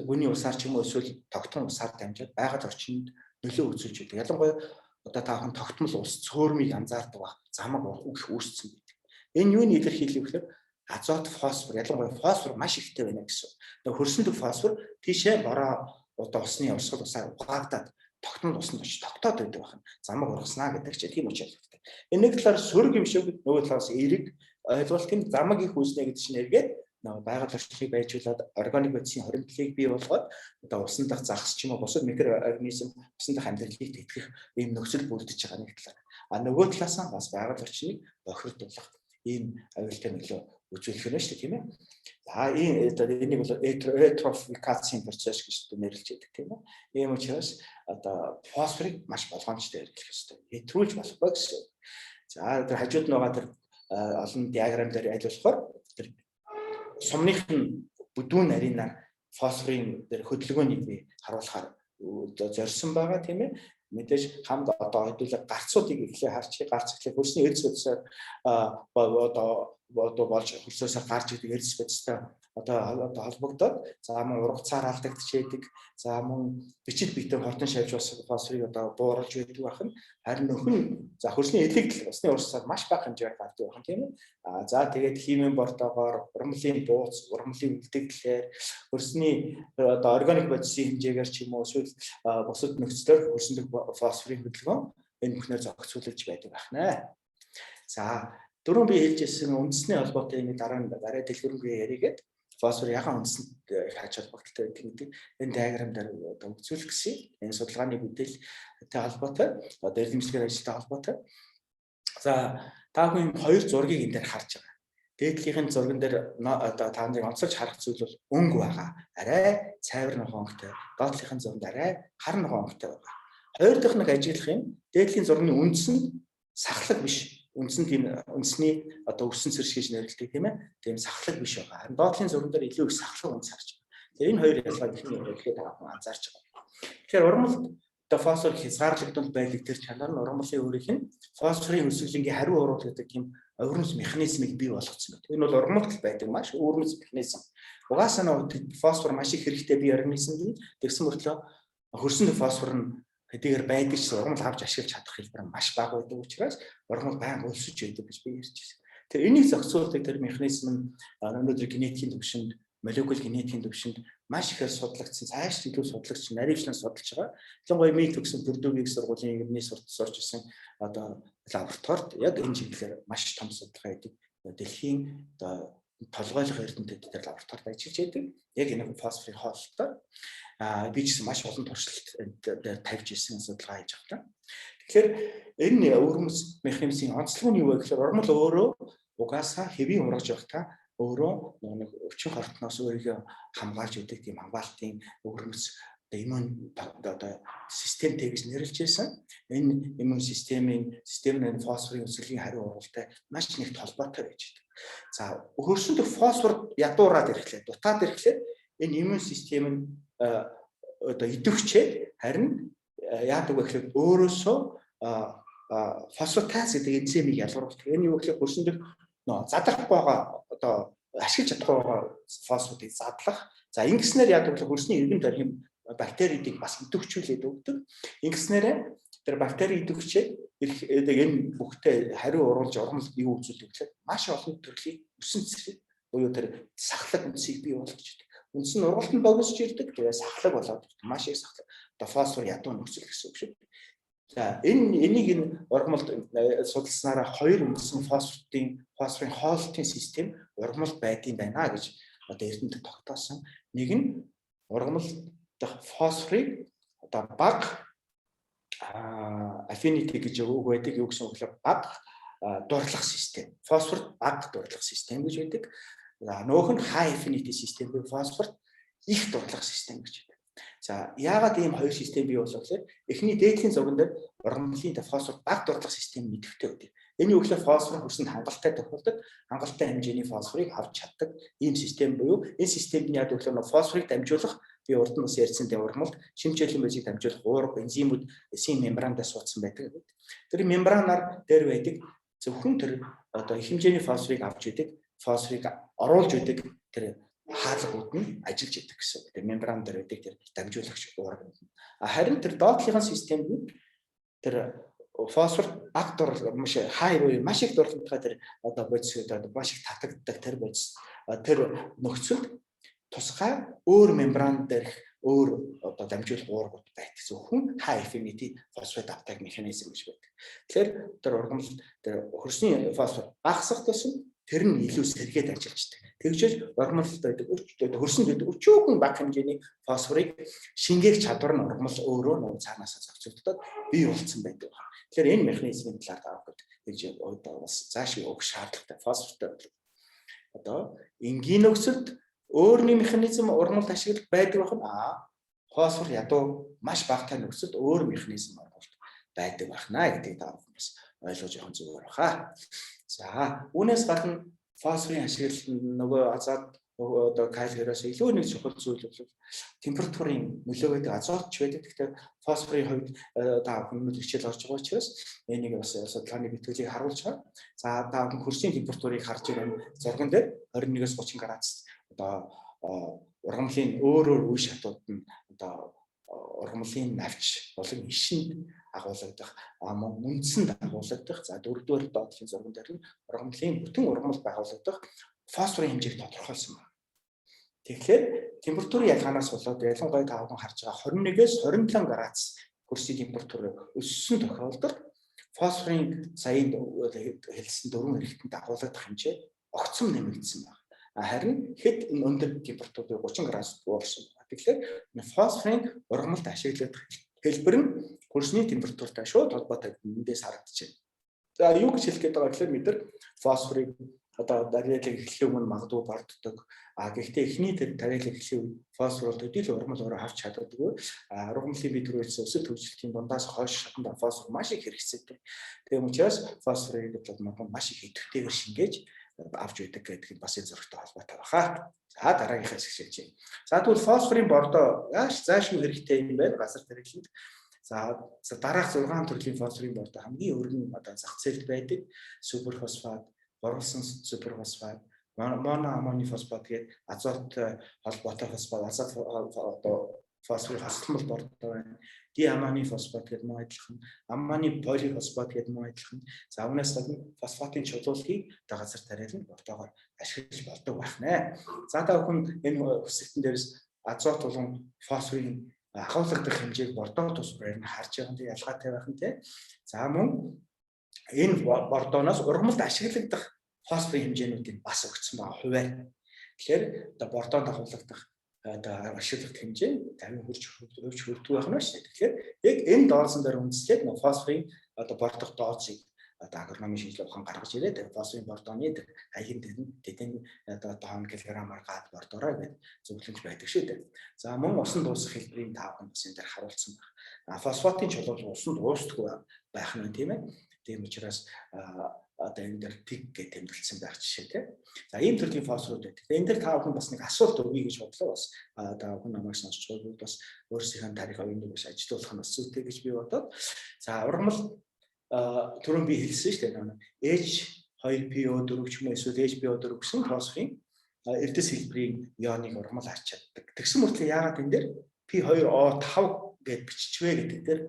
гүний усаар ч юм уу эсвэл тогтмол усаар дамжаад байгаль орчинд нөлөө үзүүлж байдаг. Ялангуяа одоо та бүхэн тогтмол ус цөөрмийг анзаардаг ба замаг их үүссэн байдаг. Энэ юуны илэрхийлэл гэхээр азот, фосфор, ялангуяа фосфор маш ихтэй байна гэсэн. Тэгээ хөрсөнд фосфор тийшээ бороо одоо усны урсгал усаар угаагдаад тогтмол усанд очиж тогтоод байдаг байна. Замаг ургаснаа гэдэг чинь тийм учраас. Энэ нэг талаар сөрөг юм шиг нөгөө талаас эерэг ойлголт юм замаг их үүснэ гэдэг чинь эргээд нөгөө байгаль орчныг байжуулаад органик бодисын хоригдлыг бий болгоод одоо усан дах загас ч юм уу бусад микроорганизм усан дах амьдралыг тэтгэх ийм нөхцөл бүрдэж байгаа нэг талаар. А нөгөө талаас нь бас байгаль орчныг бохирдуулах ийм аюултай нөлөө үзүүлэх нь шүү дээ тийм ээ. За энийг бол эутрофикацийн процесс гэж нэрлэж байдаг тийм ээ. Ийм учраас одоо фосфорыг маш болгоомжтой хэрэглэх ёстой. Хэтрүүлж болохгүй гэсэн. За тэр хажууд нь байгаа тэр олон диаграм дээр айлуулахаар тэр сумных нь бүдүүн нарийнаар фосфорын тэр хөдөлгөөнийг би харуулахаар зорьсон байгаа тийм ээ. Мэдээж хамт одоо хэдүүлээ гарцуудыг эхлээ харчих. Гарц эхлээ хөрсний эрдэс бодисоор одоо болж хөрсөөсөө гарч идэг эрдэс бодистой одоо холбогдоод за мөн ургацаар алдагдчихэдэг. За мөн бичил биетэн хортон шавж бас фосфорыг одоо бууруулж байдаг бахан. Харин нөхөн за хөрсний элегдэл усны урсаар маш бага хэмжээгээр гардаг бахан тийм ээ. За тэгээд химийн бортоогоор урмлын бууц, урмлын үлдэгдлээр хөрсний одоо органик бодисын хэмжээгээр ч юм уу эсвэл бусад нөхцлөөр хөрсөнд фосфорын хөдөлгөөн энэ бүхнээр зохицуулж байдаг байна. За дөрөв би хэлжсэн үндэсний холбоотой энэ дараа дэлгэрэнгүй яригээд фосфор ягаан үндэсэнд их хач холбогдолтой байдаг гэдэг энэ диаграм дээр одоо үзүүлэх гэсэн энэ судалгааны бүтээлтэй холбоотой одоо эрдэмчлэгээр ажилтай холбоотой. За та бүхэн хоёр зургийг энэ дээр харж байгаа. Дээдлийнхэн зурган дээр одоо та нарыг онцолж харах зүйл бол өнгө байгаа. Арай цайвар нохонгтой. Доотлынхын зурганд арай хар нохонгтой байгаа. Хоёр дахь нэг ажиглах юм. Дээдлийн зургийн үндэс нь сахлаг биш. Үндэсний одоо өссөн цэрш гэж нэрлэдэг тийм ээ. Тийм сахлаг биш байгаа. Харин доотлын зурган дээр илүү их сахлаг үндэс харж байна. Тэгэхээр энэ хоёр ялгааг ихний ярихад анзаарч байгаа. Тэгэхээр урмал одоо фосфор хязгаарлагдмал байдаг тэр чанар нь урмлын өөрийнх нь фосфорын өсвөлнгийн хариу урвал гэдэг тийм өвөрмөс механизмыг бий болгоцсон байна. Энэ бол урмалт байдаг маш өвөрмөс механизм. Угаасаа нэг фосфор маш их хэрэгтэй бие организмд тэгсэн мөртлөө хөрсөнд фосфор нь хэдийгээр байдаг ч урмал авч ашиглаж чадах хэлбэр маш бага байдаг учраас урмал байнга өлсөж байдаг гэж би ярьж байна. Тэгэхээр энийг зохицуулдаг тэр механизм нь өнөөдөр генетикийн төвшөнд, молекул генетикийн төвшөнд маш ихээр судлагдсан, цааш илүү судлагдсан, наривчлан судалж байгаа. Ялангуяа ми төгсөн Пүрдүүгийн сургуулийн иргэний сурч ирсэн одоо лабораторид яг энэ чиглэлээр маш том судалгаа хийдэг. Дэлхийн одоо толгойлох эрдэмтэд дээр лабораторид ажиллаж байдаг. Яг энэ фосфорын хоолтой би ч гэсэн маш олон туршилт дээр тавьж ирсэн судалгаа хийж байгаа. Тэгэхээр энэ өвөрмөс механизмын онцлог нь юу вэ гэхээр урмал өөрөө угаасаа хэвийн ургаж явахдаа өөрөө нэг өвчин хортноос өөрийгөө хамгаалж өгдөг тийм хамгаалтын өвөрмөс иммун одоо системтэй гэж нэрлэж байсан. Энэ иммун системийн фосфорын өсвөлгийн хариу урвалтай маш нэгт холбоотой байж байгаа. За хөрсөнд фосфор ядуураад ирэхлээр, дутаад ирэхлээр энэ иммун систем нь одоо идэвхжээд харин яадаг вэ гэхээр өөрөөсөө фосфатаз гэдэг энзимийг ялгаруулдаг. Энэ юу гэхээр хөрсөнд задлах байгаа одоо ашиглаж чадахгүй байгаа фосфодыг задлах. За ингэснээр яадаг вэ хөрсний эргэн тойрны бактеридыг бас идэвхжүүлээд өгдөг. Ингэснээр тэр бактери идэвхжээд энэ бүхтэй хариу уруулж урмал юу үзүүлдэг гэхээр маш олон төрлийн өсөн цэцэрлэг буюу тэр сахлаг үндсийг бий болгож идэг. Үндс нь ургалтанд богиносч ирдэг. Тэгээ сахлаг болоод маш их сахлаг. Одоо фосфор ядуу нөхцөл гэсэн үг шүү. За энийг ургамалд судалснараа хоёр үндсэн фосфорын хоолтын систем ургамалд байдсан байна гэж одоо эрдэмтэд тогтоосон. Нэг нь ургамал дахь фосфорыг одоо бага affinity гэж үг байдаг. Юу гэсэн үг вэ? Бага дурлах систем. Фосфорт бага дурлах систем гэж байдаг. За нөгөөх нь high affinity систем буюу фосфорт их дурлах систем гэж байдаг. За яагаад ийм хоёр систем бий болов гэхээр эхний дээдлийн зурган дээр ургамлын фосфор бага дурлах систем мэдвэтэй байдаг. Энэ юу гэхээр фосфор хөрсөнд хангалттай тохиолдолд хангалттай хэмжээний фосфорыг авч чаддаг ийм систем буюу энэ системд яадаг вэ гэхээр фосфорыг дамжуулах би урд нь бас ярьсан дээр ургамалд шимжлэлийн базыг дамжуулах уурга энзимүүд эсийн мембрандаас суудсан байдаг. Тэр мембранаар дээр байдаг зөвхөн тэр одоо их хэмжээний фосфорыг авч идэг, фосфорыг оруулж идэг тэр хаалгууд нь ажиллаж идэг гэсэн. Тэр мембран дээр байдаг тэр дамжуулагч уурга. Харин тэр доотлогын системд нь тэр фосфор бактор маш хай буюу маш их дурсамжтай тэр одоо бодис одоо маш их татагддаг тэр бодис тэр нөхцөлд тусгай өөр мембран дээрх өөр одоо дамжуулах уургууд байдаг. Зөвхөн high affinity phosphate uptake mechanism гэж байдаг. Тэгэхээр тэр ургамал тэр хөрсний фосфор багасах тусам тэр нь илүү сэргээд ажиллаждаг. Тэгжээж ургамалд байдаг хөрсөнд байдаг өчүүхэн бага хэмжээний фосфорыг шингээх чадвар нь ургамал өөрөө нуг цаанаасаа зохицуулдаг бий болсон байдаг. Тэгэхээр энэ механизмын талаар тавхад тэгж одоо бас зааш өгөх шаардлагатай фосфортой одоо энгийн нөхцөлд өөрний механизм ургамалд ашиглаж байдаг байх нь фосфор ядуу маш багатай нөхцөлд өөр механизм ургамалд байдаг байна гэдгийг та бүхэн бас ойлгож явах зүгээр баха. За үүнээс гадна фосфорын ашиглал нөгөө азот одоо калиероос илүү нэг чухал зүйл бол температурын нөлөө байдаг азотч байдаг. Тэгэхээр фосфорын хувьд та бүхэн хичээл орж байгаа учраас энийг бас судалгааны битгэлийг харуулж байгаа. За та бүхэн хөрсийн температурыг харж байгаа зурган дээр 21-с 30 градус одоо ургамлын өөр үе шатууд нь одоо ургамлын навч болон ишинд агуулгадах үндсэнд агуулгадах за дөрөвдүгээр доотлын зурган дээр нь ургамлын бүтэн ургамал байгуулагдах фосфорын хэмжээг тодорхойлсон байна. Тэгэхээр температурын ялгаанаас болоод ялангуяа та бүхэн харж байгаа 21-с 27 градус хөрсийн температур өссөн тохиолдолд фосфорын саянд хэлсэн дөрвөн хэрэгтэнд агуулгадах хэмжээ огцом нэмэгдсэн байна. Харин хэд өндөр температурыг 30 градус буурсан. Тэгэхээр фосфорын ургамалд ашиглагдах хэлбэр нь хөрсний температуртай шууд холбоотой эндээс харагдаж байна. За юу гэж хэлэх гээд байгаа гэхээр бид нар фосфорыг одоо дариалал эхлэх өмнө магадгүй барддаг. Гэхдээ эхний тэр дариалал эхлэх үед фосфор төдийлөн ургамал өөрөө авч чаддаггүй. Ургамлын бид түрүүсэн өсөлт хөгжлийн дундаас хойш шатанд фосфор маш их хэрэгцээтэй. Тийм учраас фосфорыг бол маш их идэвхтэйгээр шингээж авч байдаг гэдэг нь бас энэ зөрөгтэй холбоотой байна. За дараагийнхаа хэсэг шилжиж. За тэгвэл фосфорын бордоо заашгүй хэрэгтэй юм байна газар тариаланд. За дараах 6 төрлийн фосфорын бордоо хамгийн өргөн одоо зах зээлд байдаг. Суперфосфат, боруулсан суперфосфат, моноаммоний фосфат гэдэг азот холбоотой фосфат, азот одоо фосфорын хослол бордоо байна. Диаммоний фосфат гэдэг мөн адилхан, аммоний полифосфат гэдэг мөн адилхан. За үүнээс гадна фосфатын чулуулгийг газар тариаланд бордоогоор ашиглаж болдог байна. За та бүхэн энэ хэсэгтэн дээрээс азот болон фосфорын агуулгадах хэмжээг бордоо тусгаар нь харж байгаа нь ялгаатай байх нь тий. За мөн энэ бордооноос ургамалд ашиглагдах фосфорын хэмжээнүүдийг бас өгсөн байгаа хуваар. Тэгэхээр одоо бордоонд агуулгадах одоо ашиглах хэмжээ 50% хүрдэг байх нь шүү дээ. Тэгэхээр яг энэ дооцсон дээр үндэслээд фосфорын одоо бордох дооцыг одоо агрономийн шинжилгээ ухаан гаргаж ирээд фосфорын бордооны аягийн дэдэн одоо тонн килограммаар гад бордороо гэдэг зөвлөмж байдаг шүү дээ. За мөн усан дуусах хэлбэрийн тааван бас энэ дээр харуулсан байна. Фосфатын чулуул усанд дуустдаггүй байх нь тийм ээ. Тийм учраас одоо энэ дээр пик гэж тэмдэглэсэн байх жишээ тийм. За ийм төрлийн фосфорууд байдаг. Энэ дээр та бүхэн бас нэг асуулт өгье гэж бодлоо бас та бүхэн намайг сонсч байвал бас өөрсдийнхээ тарих оюунд бас ажилуулах нь бас зүйтэй гэж би бодоод. За ургамал түрүүн би хэлсэн шүү дээ. H2PO4 ч юм уу эсвэл HPO4 гэсэн фосфорын эрдэс хэлбэрийн ионыг ургамал харж чаддаг. Тэгсэн мөртлөө яагаад энэ дээр P2O5 гэж биччихвэ гэдэг дээр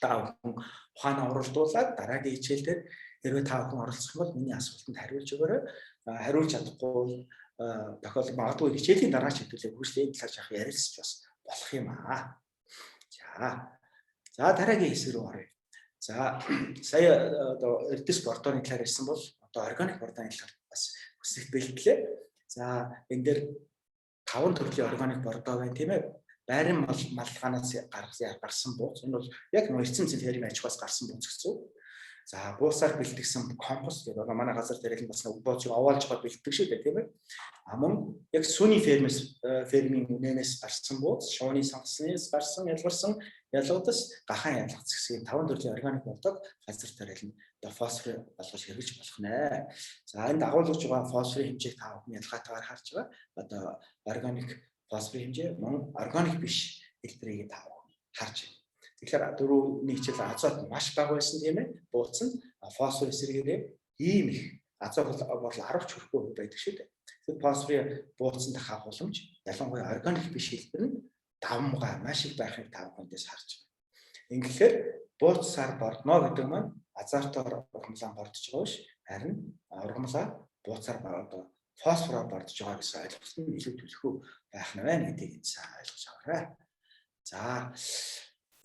та бүхэн ухаанаа уралдуулаад дараагийн хичээл дээр хэрвээ та бүхэн оролцох бол миний асуултанд хариулж өгөөрэй. Хариулж чадахгүй тохиолдол магадгүй хичээлийн дараа ч хэдүүлээ хөгжлийн талаар жах ярилцж бас болох юм аа. За дараагийн хэсэг рүү оръё. За сая одоо эрдэс бордооны талаар ярьсан бол одоо органик бордооны талаар бас хүсэлт бэлтгэлээ. За энэ дээр 5 төрлийн органик бордоо байна тийм ээ. Байрын маллагаанаас гарсан бууз. Энэ бол яг эрдсэн цэнхэрийн аж ахуйс гарсан бууз гэсэн. За буусаар бэлтгэсэн компост гэдэг манай газар дээр л бас бууцыг овоолж гоо бэлтгэдэг шүү дээ тийм ээ. Мөн яг сүний фермийн үнэнээс гарсан бууз, шууны сангаснаас гарсан ялгарсан ялгуудас гахаан ялгац гэсэн 5 төрлийн органик бордоог газар дээр л фосфор болгож хэрэгж болох нэ. За энд агуулгаж байгаа фосфорын хэмжээг та бүхэн ялгаатайгаар харж байгаа. Одоо органик фосфорын хэмжээ мөн органик биш хэлбэрийг та харж байна. Тэгэхээр дөрөвний хичээл азот маш бага байсан тийм ээ. Бууцсан фосфор эсрэгээрээ ийм их азот бол 10 ч хүрэхгүй байдаг шүү дээ. Тэгэхээр фосфорын бууцсан дахах боломж ялангуяа органик биш хэлбэр нь давмгай маш их байхыг та бүхэндээс харж байна. Ингэхээр бууцсаар бордно гэдэг маань азотоор ургамлаа бордож байгаа биш. Харин ургамлаа бууцсаар одоо фосфороор бордож байгаа гэсэн ойлголт нь илүү төлхөө байх нь байна гэдгийг сайн ойлгож аваарай. За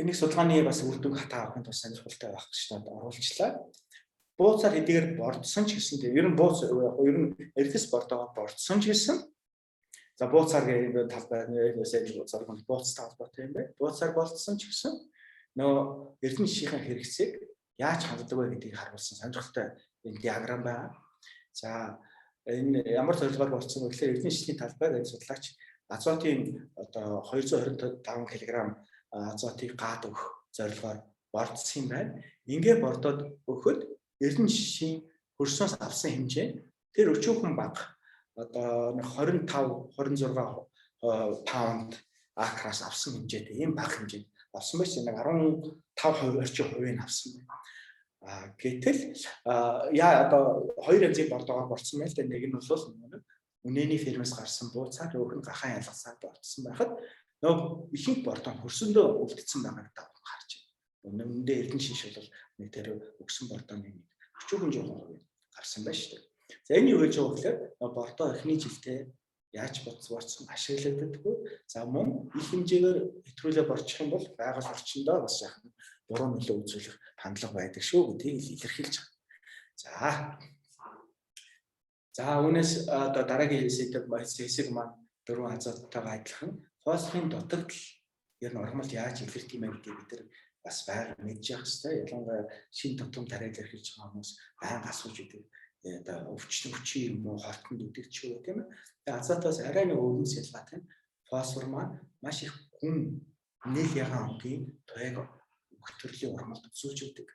энэ судалгааны бас үр дүн хатаа авахын тулд сонирхолтой байх гэж надад оруулчлаа. Бууцаар хэдийгээр бордсон ч гэсэн тийм ер нь бууц ер нь эрдэс бордоо бордсон ч гэсэн за бууцаар гэх талбай нэрээсээ бууцаар холбоотой юм байна. Бууцаар болцсон ч гэсэн нөө эрдэнэ шишийн хэрэгцээг яаж ханддаг вэ гэдгийг харуулсан сонирхолтой энэ диаграм байна. За энэ ямар зорилгоор болцсон вэ гэхээр эрдэнэ шишийн талбайг энэ судлаач азотын одоо 225 кг азотыг гад өгөх зорилгоор бордсон юм байна. Ингээ бордоод өгөхөд эрдэнэ шишийн хөрснөөс авсан хэмжээ тэр өчүүхэн бага одоо 25 26 паунд акраас авсан хэмжээтэй ийм бага хэмжээнд авсан байж нэг 15% орчим хувийг авсан байна. Гэтэл яа одоо хоёр янзын бордоогоор борцсон байл та нэг нь бол үнэний фермээс гарсан бууцаар өөх нь гахаан ялгасаар борцсон байхад нөгөө ихэнх бордоо хөрсөндөө үлдсэн байгааг та харж байна. Үнэндээ эрдэнэ шиш бол нэг тэр өгсөн бордооны 40% хувийг гарсан байна шүү дээ. За энэ юу гэж байгаа вэ гэхээр бордоо эхний жилдээ яаж борцсон ашиглагддаггүй. За мөн их хэмжээгээр хэтрүүлээ борчих юм бол байгаль орчиндөө бас яг буруу нөлөө үзүүлэх хандлага байдаг шүү гэдгийг илэрхийлж байгаа. За үүнээс одоо дараагийн хэсэг маань дөрвөн азоттойгоо адилхан фосфорын дутагдал ер нь ургамал яаж илэрх юм бэ гэдгийг бид нар бас байнга мэдж явах хэрэгтэй. Ялангуяа шин тутам тариал эрхэлж байгаа хүмүүс байнга асууж идэг. Одоо өвчтөн юм уу хортонд үдэгч юу тийм ээ. Тэгээ азотоос арай нэг өвгөнс ялгаатай фосфор маань маш их хүн нийл ягаан онгийн туяаг өгтөрлийн ургамалд өсүүлж өгдөг.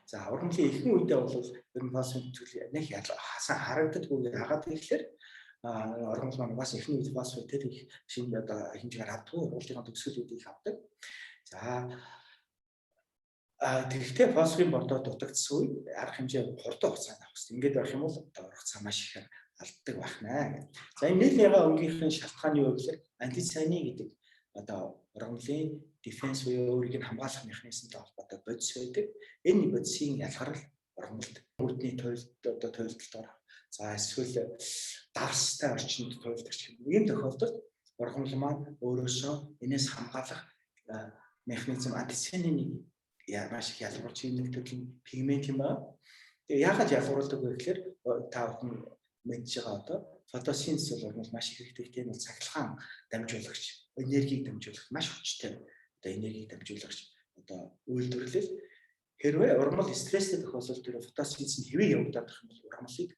За ургамлын ихэнх үедээ бол ер нь фосфорын төлөв нэг хасан харагддаггүй яагаад гэвэл ургамал маань бас ихэнх үед фосфор тэр их шинэ одоо хэмжээгээр авдаг ургамлын төсөөлүүдийг их авдаг. За тэгвэл фосфорын бордоо дутагдсан үед арга хэмжээ хурдан хугацаанд авах хэрэгтэй. Ингээд байх юм бол урт хугацаа маш их алддаг байх нэ. За энэ нийл ягаан өнгөхийн шалтгааны юу гэхээр антицины гэдэг одоо ургамлын дефенс буюу өөрийг нь хамгаалах механизмтай холбоотой бодис байдаг. Энэ бодисын ялгарл ургамалд бүрдний туйлдталд за эсвэл давстай орчинд туйлдагч юм. Ийм тохиолдолд ургамал маань өөрөөсөө энэс хамгаалах механизм антицины маш их ялгаруулж нэг төрлийн пигмент юм байна. Тэгээ яагаад ялгаруулдаг вэ гэхээр та бүхэн мэдж байгаа одоо фотосинтез бол ургамал маш их хэрэгтэй тийм бол цахилгаан дамжуулагч, энергийг дамжуулах маш хүчтэй одоо энергийг дамжуулагч одоо үйлдвэрлэл хэрвээ ургамал стресстэй тохиолдолд тэр фотосинтез нь хэвээ явагдаад байх юм бол ургамлыг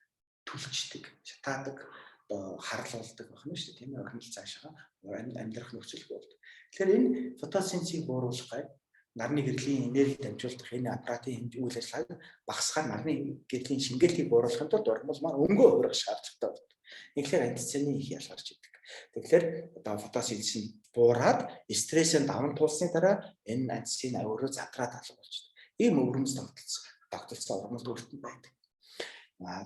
түлхждэг, шатаадаг, одоо харлуулдаг байх нь шүү дээ тийм ээ. Ургамал цаашаа амьдрах нөхцөл болдог. Тэгэхээр энэ фотосинтезийг бууруулах гай нарны гэрлийн энерги дамжуулах энэ аппаратын үйл ажиллагааг багасгаар нарны гэрлийн шингээлтийг бууруулахын тулд ургамал маань өнгөө хуурах шаардлагатай болдог. Тэгэхээр антицины их ялгарч идэг. Тэгэхээр одоо фотосинтез нь буураад стрессээ даван туулсны дараа энэ антицин өөрөө задраад алга болчихдог. Ийм өвөрмөс тогтолцоо ургамалд өртөнд байдаг.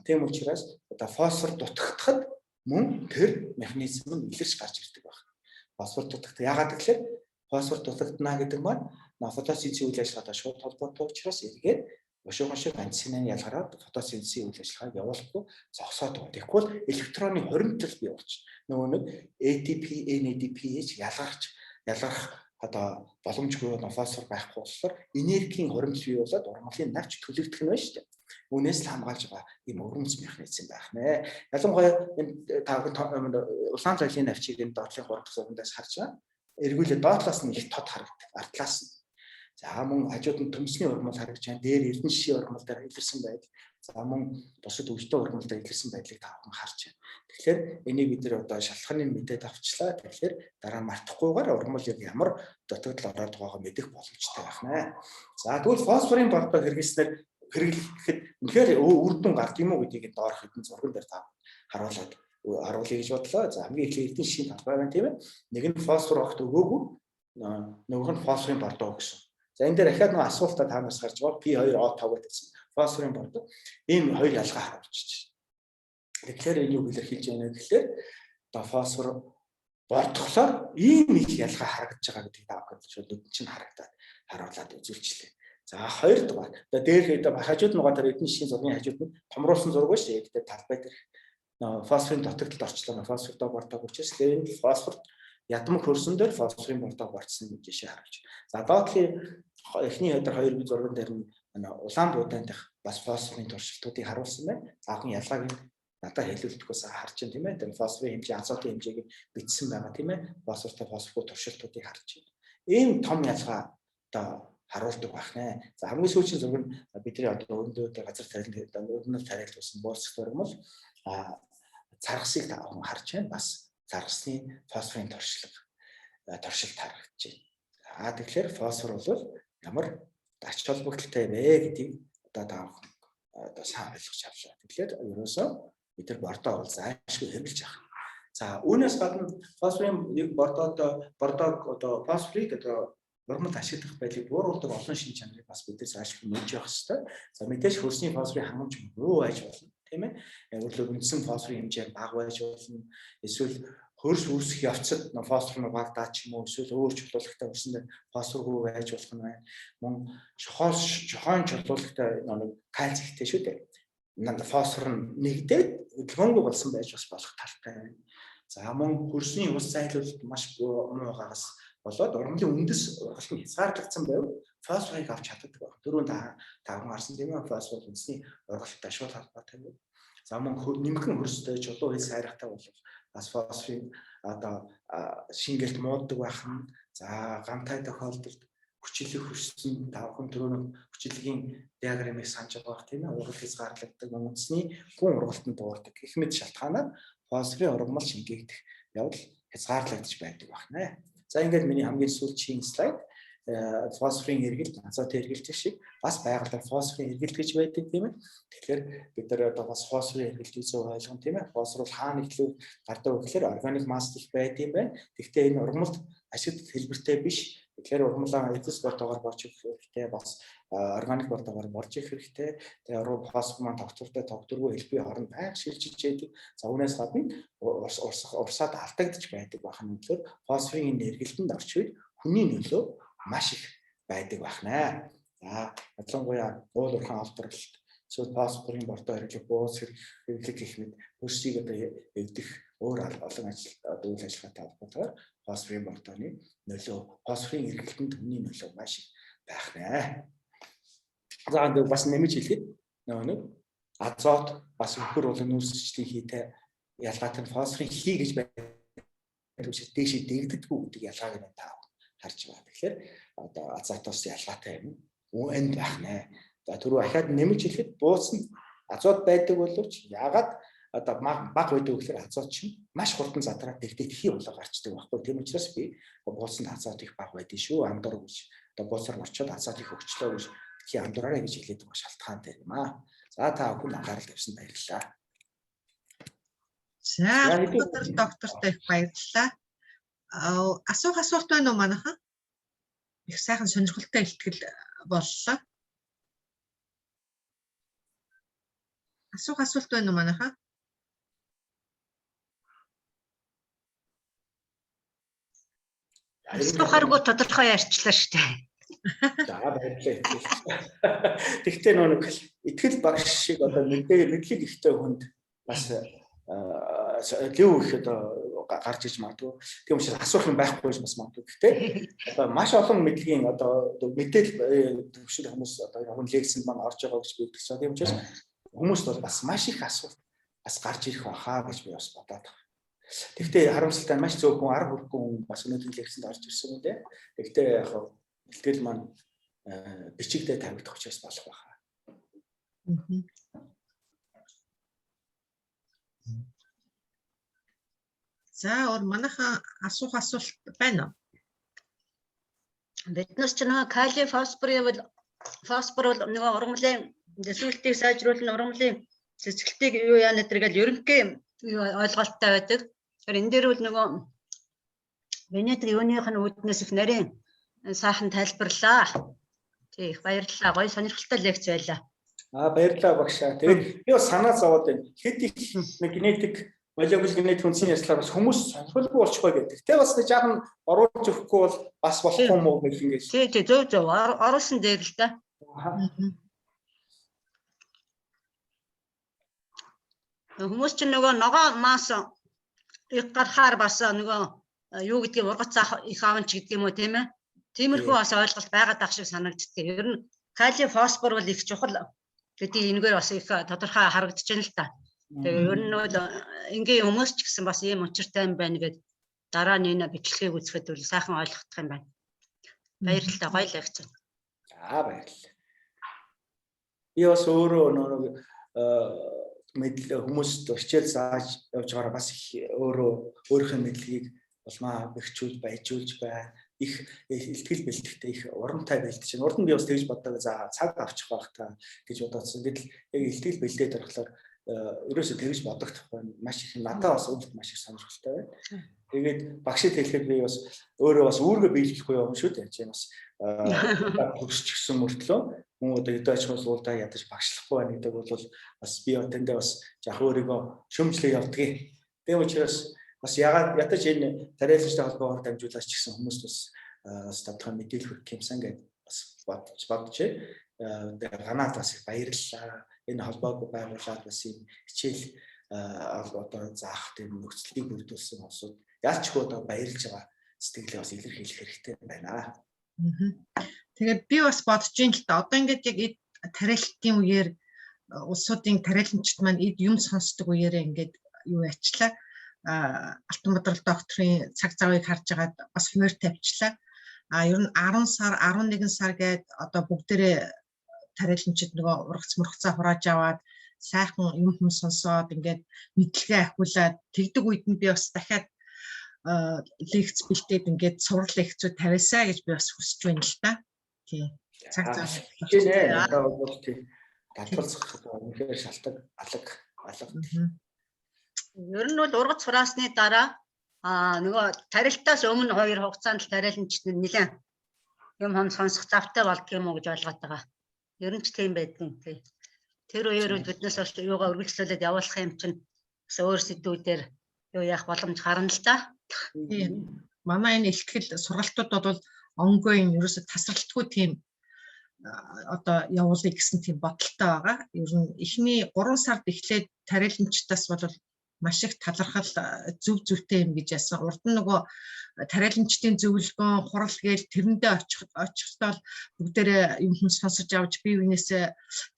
Тийм учраас одоо фосфор дутагдахад мөн тэр механизм нь илэрч гарч ирдэг байна. Фосфор дутагдах яагаад гэвэл фосфор дутагдана гэдэг маань фотосинтезийн үйл ажиллагаатай шууд холбоотой учраас эргээд ушуухан шиг антицинын ялгараад фотосинтезийн үйл ажиллагааг явуулахгүй зогсоод байгаа. Тэгвэл электроны хоригдол бий болчих. Нөгөө нэг ATP, NADPH ялгарх одоо боломжгүй фосфор байхгүй болохоор энергийн хоригдол бий болоод ургамлын навч төлөгдөх нь байна шүү дээ. Үүнээс л хамгаалж байгаа ийм өвөрмөц механизм байх нэ. Ялангуяа энэ улаан зойлын навчийг энэ доотлын 3 дахь зургаас харж байгаа. Эргүүлээ доотлоос нь их тод харагддаг. Артлаас нь. За мөн хажууд нь төмсний ургамал харагдж байна. Дээр эрдэнэ шишийн ургамал дээр илэрсэн байдал. За мөн бусад өвчтөн ургамал дээр илэрсэн байдлыг та бүхэн харж байна. Тэгэхээр энийг бид нэр одоо шалтгааныг мэдээд авчлаа. Тэгэхээр дараа нь мартахгүйгээр ургамал яг ямар дутагдал ороод байгаагаа мэдэх боломжтой байх нэ. За тэгвэл фосфорын бордоо хэрэглэхэд үнэхээр үр дүн гард юм уу гэдгийг доорх хэдэн зурган дээр та харуулад харуулъя гэж бодлоо. За хамгийн их эрдэнэ шишийн талбай байна тийм ээ. Нэг нь фосфор огт өгөөгүй, нөгөөх нь фосфорын бордоо гэсэн. За энэ дээр дахиад нэг асуултаа таанаас гарч байгаа. P2O5 гэсэн фосфорын бордоо. Ийм хоёр ялгаа харуулчих. Тэгэхээр энэ юу илэрхийлж байна вэ гэхээр одоо фосфор бордохлоор ийм их ялгаа харагдаж байгаа гэдгийг таавал шууд чинь харагдаад харуулад үзүүлчихлээ. За хоёрдугаар. Одоо дээр хажууд нугаагаар эдний шишийн зургийн хажууд нь томруулсан зураг ба шүү. Тэгээд талбай дээр фосфорын дотогтолд орчлоо. Фосфортой бордог учраас энэ фосфор ядмаг хөрсөн дээр фосфорын бордог борцсон гэж жишээ харуулж. За доотлын эхний өдөр 2 зурган дээр нь улаан буудаан дэх бас фосфорын туршилтуудыг харуулсан байна. Заахын ялгааг надад хэлүүлдэггүйс харж байна тийм ээ. Тэр фосфорын хэмжээ, азотын хэмжээг бичсэн байгаа тийм ээ. Фосфортой фосфоргүй туршилтуудыг харж байна. Ийм том ялгаа одоо харуулдаг байх нэ. За хамгийн сүүлийн зураг нь бидний одоо өнөөдөр газар тариалан тариалуулсан буулцах зураг нь царгасыг тааван харж байна. Бас царгасны фосфорын туршилт харагдаж байна. Тэгэхээр фосфор бол ямар ач холбогдолтой вэ гэдгийг одоо тааван одоо сайн ойлгож авч байна. Тэгэхээр ерөөсөө бид нар бордоо бол заашгүй хэрэглэж байгаа. За үүнээс гадна фосфорын бордоод одоо фосфорыг одоо нормал ашиглах байдлыг бууруулдаг олон шин чанарыг бас бид нар заашгүй нээж явах хэрэгтэй. За мэдээж хөрсний фосфорын хангамж муу байж болно, тийм ээ. Өөрөлдөө үндсэн фосфорын хэмжээ бага байж болно. Эсвэл хөрс үүсэх явцад фосфор нь багтаа ч юм уу эсвэл өөр чулуулагтай хөрсөнд фосфоргүй байж болох нь байна. Мөн шохойн чулуулагтай нэг кальц ихтэй шүү дээ. Фосфор нь нэгдээд өглөөнгөө болсон байж бас болох талтай байна. За мөн хөрсний ус зайлуулалт маш муу байгаагаас болоод ургамлын үндэс ургалт нь хязгаарлагдсан байвал фосфорыг авч чаддаг байна. Дөрөв таван гарсан тийм ээ фосфор үндэсний ургалттай шууд холбоотой байна. За мөн нэмхэн хөрстэй чулуу хэл сайрахтай бол бас фосфорын одоо шингэлт мууддаг байх нь. За гамтай тохиолдолд хүчлэг хөрсөн тавхан дөрөв хүчлэгийн диаграмыг санаж байгаа тийм ээ. Ургалт хязгаарлагддаг үндэсний гүн ургалтанд дуурдаг. Гэх мэт шалтгаанаар фосфорын ургамал шингээгдэх явдал хязгаарлагдаж байдаг байна. За ингээд миний хамгийн сүүлчийн слайд фосфорын эргэлт, азотын эргэлт шиг бас байгалаар фосфорын эргэлт гэж байдаг тийм ээ. Тэгэхээр бид нар одоо бас фосфорын эргэлтийг зөв ойлгоно тийм ээ. Фосфор бол хаана илүү гардаг вэ гэхээр органик масс их байдаг юм байна. Гэхдээ энэ ургамалд ашиглах хэлбэртэй биш. Тэгэхээр ургамлаа эцэс бордоогоор борж ирэх хэрэгтэй, бас органик бордоогоор борж ирэх хэрэгтэй. Тэгээ фосфор маань тогтвортой тогтворгүй хэлбэрийн хооронд байнга шилжиж байдаг. За үүнээс гадна урсаад алдагдж байдаг байх нь болохоор фосфорын энэ эргэлтэнд орч үед хүний нөлөө маш их байдаг байх нэ. За ялангуяа уул уурхайн олборлолт, эсвэл фосфорын бордоо хэрэглэх, бууз хэрэглэх гэх мэт хөрсийг одоо эвдэх өөр олон үйл ажиллагаатай холбоотойгоор фосфорын бордооны нөлөө, фосфорын эргэлтэнд хүний нөлөө маш их байх нэ. За энэ бас нэмж хэлэхэд нэг азот бас өхөр болон нүүрсчлийн хийтэй ялгаатай фосфорын хий гэж байдаг учраас дээшээ дэгддэггүй гэдэг ялгааг нь таа харж байгаа. Тэгэхээр одоо азотоос ялгаатай юм. Энд байх нэ. За түрүү ахаад нэмж хэлэхэд бууц нь азот байдаг боловч яагаад одоо баг байдаг гэхээр азот чинь маш хурдан задраад дэгдээд хий болоо гарчдаг байхгүй. Тийм учраас би бууцанд азот их баг байдаг шүү. Андуур гэж одоо бууцаар орчоод азот их өгчлөө гэж хий андуураарай гэж хэлээд байгаа шалтгаантай юм аа. За та бүхэн анхаарал тавьсан баярлалаа. За доктортой их баярлалаа. Асуулт байна уу манайхан? Их сайхан сонирхолтой ихтгэл боллоо. Асуулт байна уу манайхан? Асуухааргүй тодорхой ярьчлаа шүү дээ. За баярлалаа. Тэгтээ нэг итгэл багш шиг одоо мэдлэг ихтэй хүнд бас лив их одоо гарч иж магадгүй. Тийм учраас асуух юм байхгүй бас магадгүй. Гэхдээ одоо маш олон мэдлэгийн одоо мэдээлэл төвшил хүмүүс одоо хүн лекцэнд маань орж байгаа гэж би хэлсэн. Тийм учраас хүмүүст бол бас маш их асуулт бас гарч ирэх байхаа гэж би бас бодоод байна. Тэгвэл харамсалтай маш зөөхөн арга хүрхгүй хүн бас өнөөдрийн лекцэнд орж ирсэн юм дээ. Тэгвэл яг бэлтгэл маань бичигдээ тавигдах учраас болох байхаа. За өөр манайхан асуулт байна уу? Биднес ч нөгөө калий фосфор бол нөгөө ургамлын төсвөлтийг сайжруулах, ургамлын цэцгэлтийг юу яа нэтргээл ерөнхий ойлголттой байдаг. Тэгэхээр энэ дээр бол нөгөө Венет юуных нь үүднээс их нарийн сайхан тайлбарлаа. Тий их баярлалаа. Гоё сонирхолтой лекц байлаа. Баярлалаа багшаа. Тэгээд би бас санаа зовоод байна. Хэд их генетик молекул генетик үндсийн ярьслаар бас хүмүүс сонирхолгүй болчихгоо гэдэг. Тэ бас нэг жаахан оруулж өгөхгүй бол бас болохгүй юм уу гэх ингэж. Тий зөв оруулсан дээр л да. Хүмүүс ч нөгөө ногоо мас их гарахаар бас нөгөө юу гэдгийг ургац их аванч гэдэг юм уу тийм ээ. Тиймэрхүү бас ойлголт байгаад ах шиг санагддаг. Ер нь калий фосфор бол их чухал гэдэг энэгээр бас их тодорхой харагдаж байна л да. Тэгээ ер нь бол ингийн хүмүүс ч гэсэн бас ийм учиртай юм байна гэд дараа нь энэ бичлэгийг үзэхэд бол сайхан ойлгох юм байна. Баярлалаа, гоё лекц. За баярлалаа. Би бас өөрөө нөгөө мэдл хүмүүст хичээл зааж явж байгаараа бас их өөрийнхөө мэдлэгийг улмаа бэхжүүл баяжуулж байна. Их ихтгэл бэлтгэхтэй их урамтай бэлтэж байна. Урд нь би бас тэгж боддог за цаг авчих байх та гэж бодоодсон. Гэтэл яг ихтгэл бэлдээд орохлоор ерөөсөө тэгж бодогдох байна. Маш их надад бас өвд маш их сонирхолтой байна. Тэгээд багшид хэлэхэд би бас өөрөө бас үүргээ биелэхгүй юм шүү дээ. Чи бас төгсчихсэн мөртлөө хүн одоо эдэ ач холбогдолтой ядаж багшлахгүй байна гэдэг бол бас би тэндээ бас яг өөрийгөө шөмжлөө явдгийг. Тийм учраас бас ядаж энэ тариаланчтай холбоогоор дамжуулаач гэсэн хүмүүс бас тодорхой мэдээлэл хүргэх юмсан гэдээ бас бодчихээ. Ганаад бас их баярлалаа. Энэ холбоог байгуулад бас ийм хичээл одоо заах тийм нөхцөлийг бүрдүүлсэн хүмүүсд ялч одоо баярлж байгаа сэтгэлээ бас илэрхийлэх хэрэгтэй байна. Тэгээд би бас бодож ин л та одоо ингээд яг тариалтын үеэр улсуудын тариаламжт маань юм сонсдог үеэрээ ингээд юу яачлаа Алтанбаатар докторийн цаг завыг харж агаад бас хуваар тавьчлаа. Ер нь 10 сар 11 сар гээд одоо бүгдээрээ тариаламжид нөгөө ургац мөргцаа хурааж аваад сайхан юм хүм сонсоод ингээд мэдлэгээ ахиулаад тэгдэг үед нь би бас дахиад лекц бэлдээд ингээд сурал лекцүүд тавиасаа гэж би бас хүсэж байна л та. Тий. Цаг зав. Надад бол тий татгалзах үнэхээр шалтгаан алга. Ер нь бол ургац хураасны дараа нөгөө тарилтаас өмнө хоёр хугацаанд тариаламжт нэлээд юм хам сонсох завтай болдго юм уу гэж ойлгоод байгаа. Ер нь ч тийм байдгийн тий. Тэр үеэр биднээс бас юугаа үргэлжлүүлээд явуулах юм чинь өөр сэдвүүдээр юу яах боломж гарна л да. Манай энэ ихтгэл сургалтууд бол ongoing ерөөсө тасралтгүй тийм одоо явуулъя гэсэн тийм бодолтой байгаа. Ер нь эхний 3 сард эхлээд тариаламжтаас бол маш их талархал зүвтэй юм гэж яасан. Урд нь нөгөө тариаламжтын зөвлөгөөн хурал гээл тэрэндээ очихдоо бүгдээрээ юм сонсож авч бие биенээсээ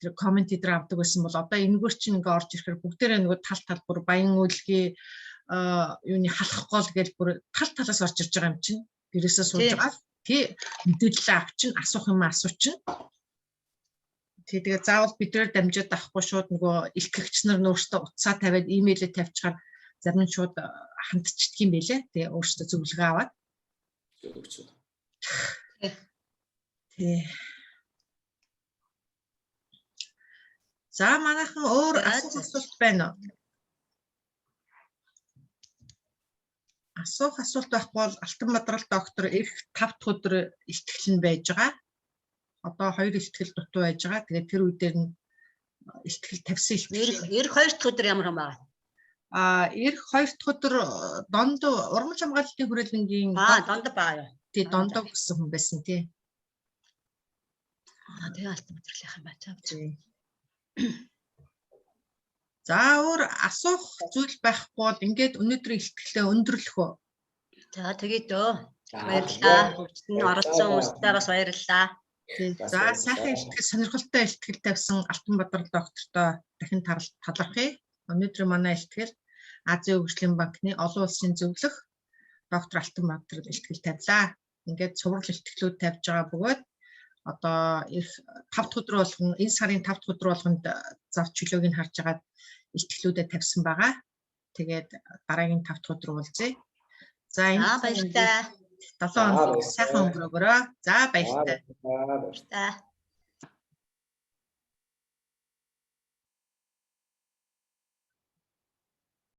тэр коммент идэр авдаг байсан бол одоо энэгээр чинь ингээ орж ирэхээр бүгдээрээ нөгөө тал бүр баян үйлгийн юуны халах гол гээл бүр талаас орж ирж байгаа юм чинь гэрээсээ сууж байгаа. Тий мэдээлэл авчин асуух юм асуучин. Тэгээ заавал бидээр дамжаад авахгүй шууд нөгөө илтгэгч нар өөртөө утсаа тавиад имэйлээ тавьчихаар зарим нь шууд хандчихдаг юм байлээ. Тэгээ өөртөө зөвлөгөө аваад. Тий. За манайхан өөр асуулт байна уу? Асуулт байхгүй бол Алтанбаатар доктор их 5 дахь өдөр ихтгэл нь байж байгаа. Одоо 2 ихтгэл дутуу байж байгаа. Тэгээд тэр үе дээр нь ихтгэл тавьсан ихтгэл. 2 дахь өдөр ямар юм байна? 2 дахь өдөр донд урмж хамгаалалтын хүрээлэнгийн донд баа. Тий дондоо гэсэн хүн байсан тий. Тэгээ Алтанбаатарлынх юм байна. За өөр асуух зүйл байхгүй бол ингээд өнөөдрийн ихтгэлээ өндөрлөх үү? За тэгээд баярлалаа. Бүгдний оролцсон хүмүүстээ бас баярлалаа. За сайхан ихтгэл сонирхолтой ихтгэл тавьсан Алтанбаатар доктортой дахин талархъя. Өнөөдөр манай ихтгэл Азийн хөгжлийн банкны олон улсын зөвлөх доктор Алтанбаатар ихтгэл тавилаа. Ингээд цуврал ихтгэлүүд тавьж байгаа бөгөөд одоо их 5 дахь өдөр болгон энэ сарын 5 дахь өдөр болгонд зав чөлөөг нь харж агаад ихтгэлүүдэд тавьсан байгаа. Тэгээд дараагийн 5 дахь өдөр уулзъя. За энэ баярлалаа. 7 хоног сайхан өнгөрөөгөө. За баярлалаа. Баярлалаа.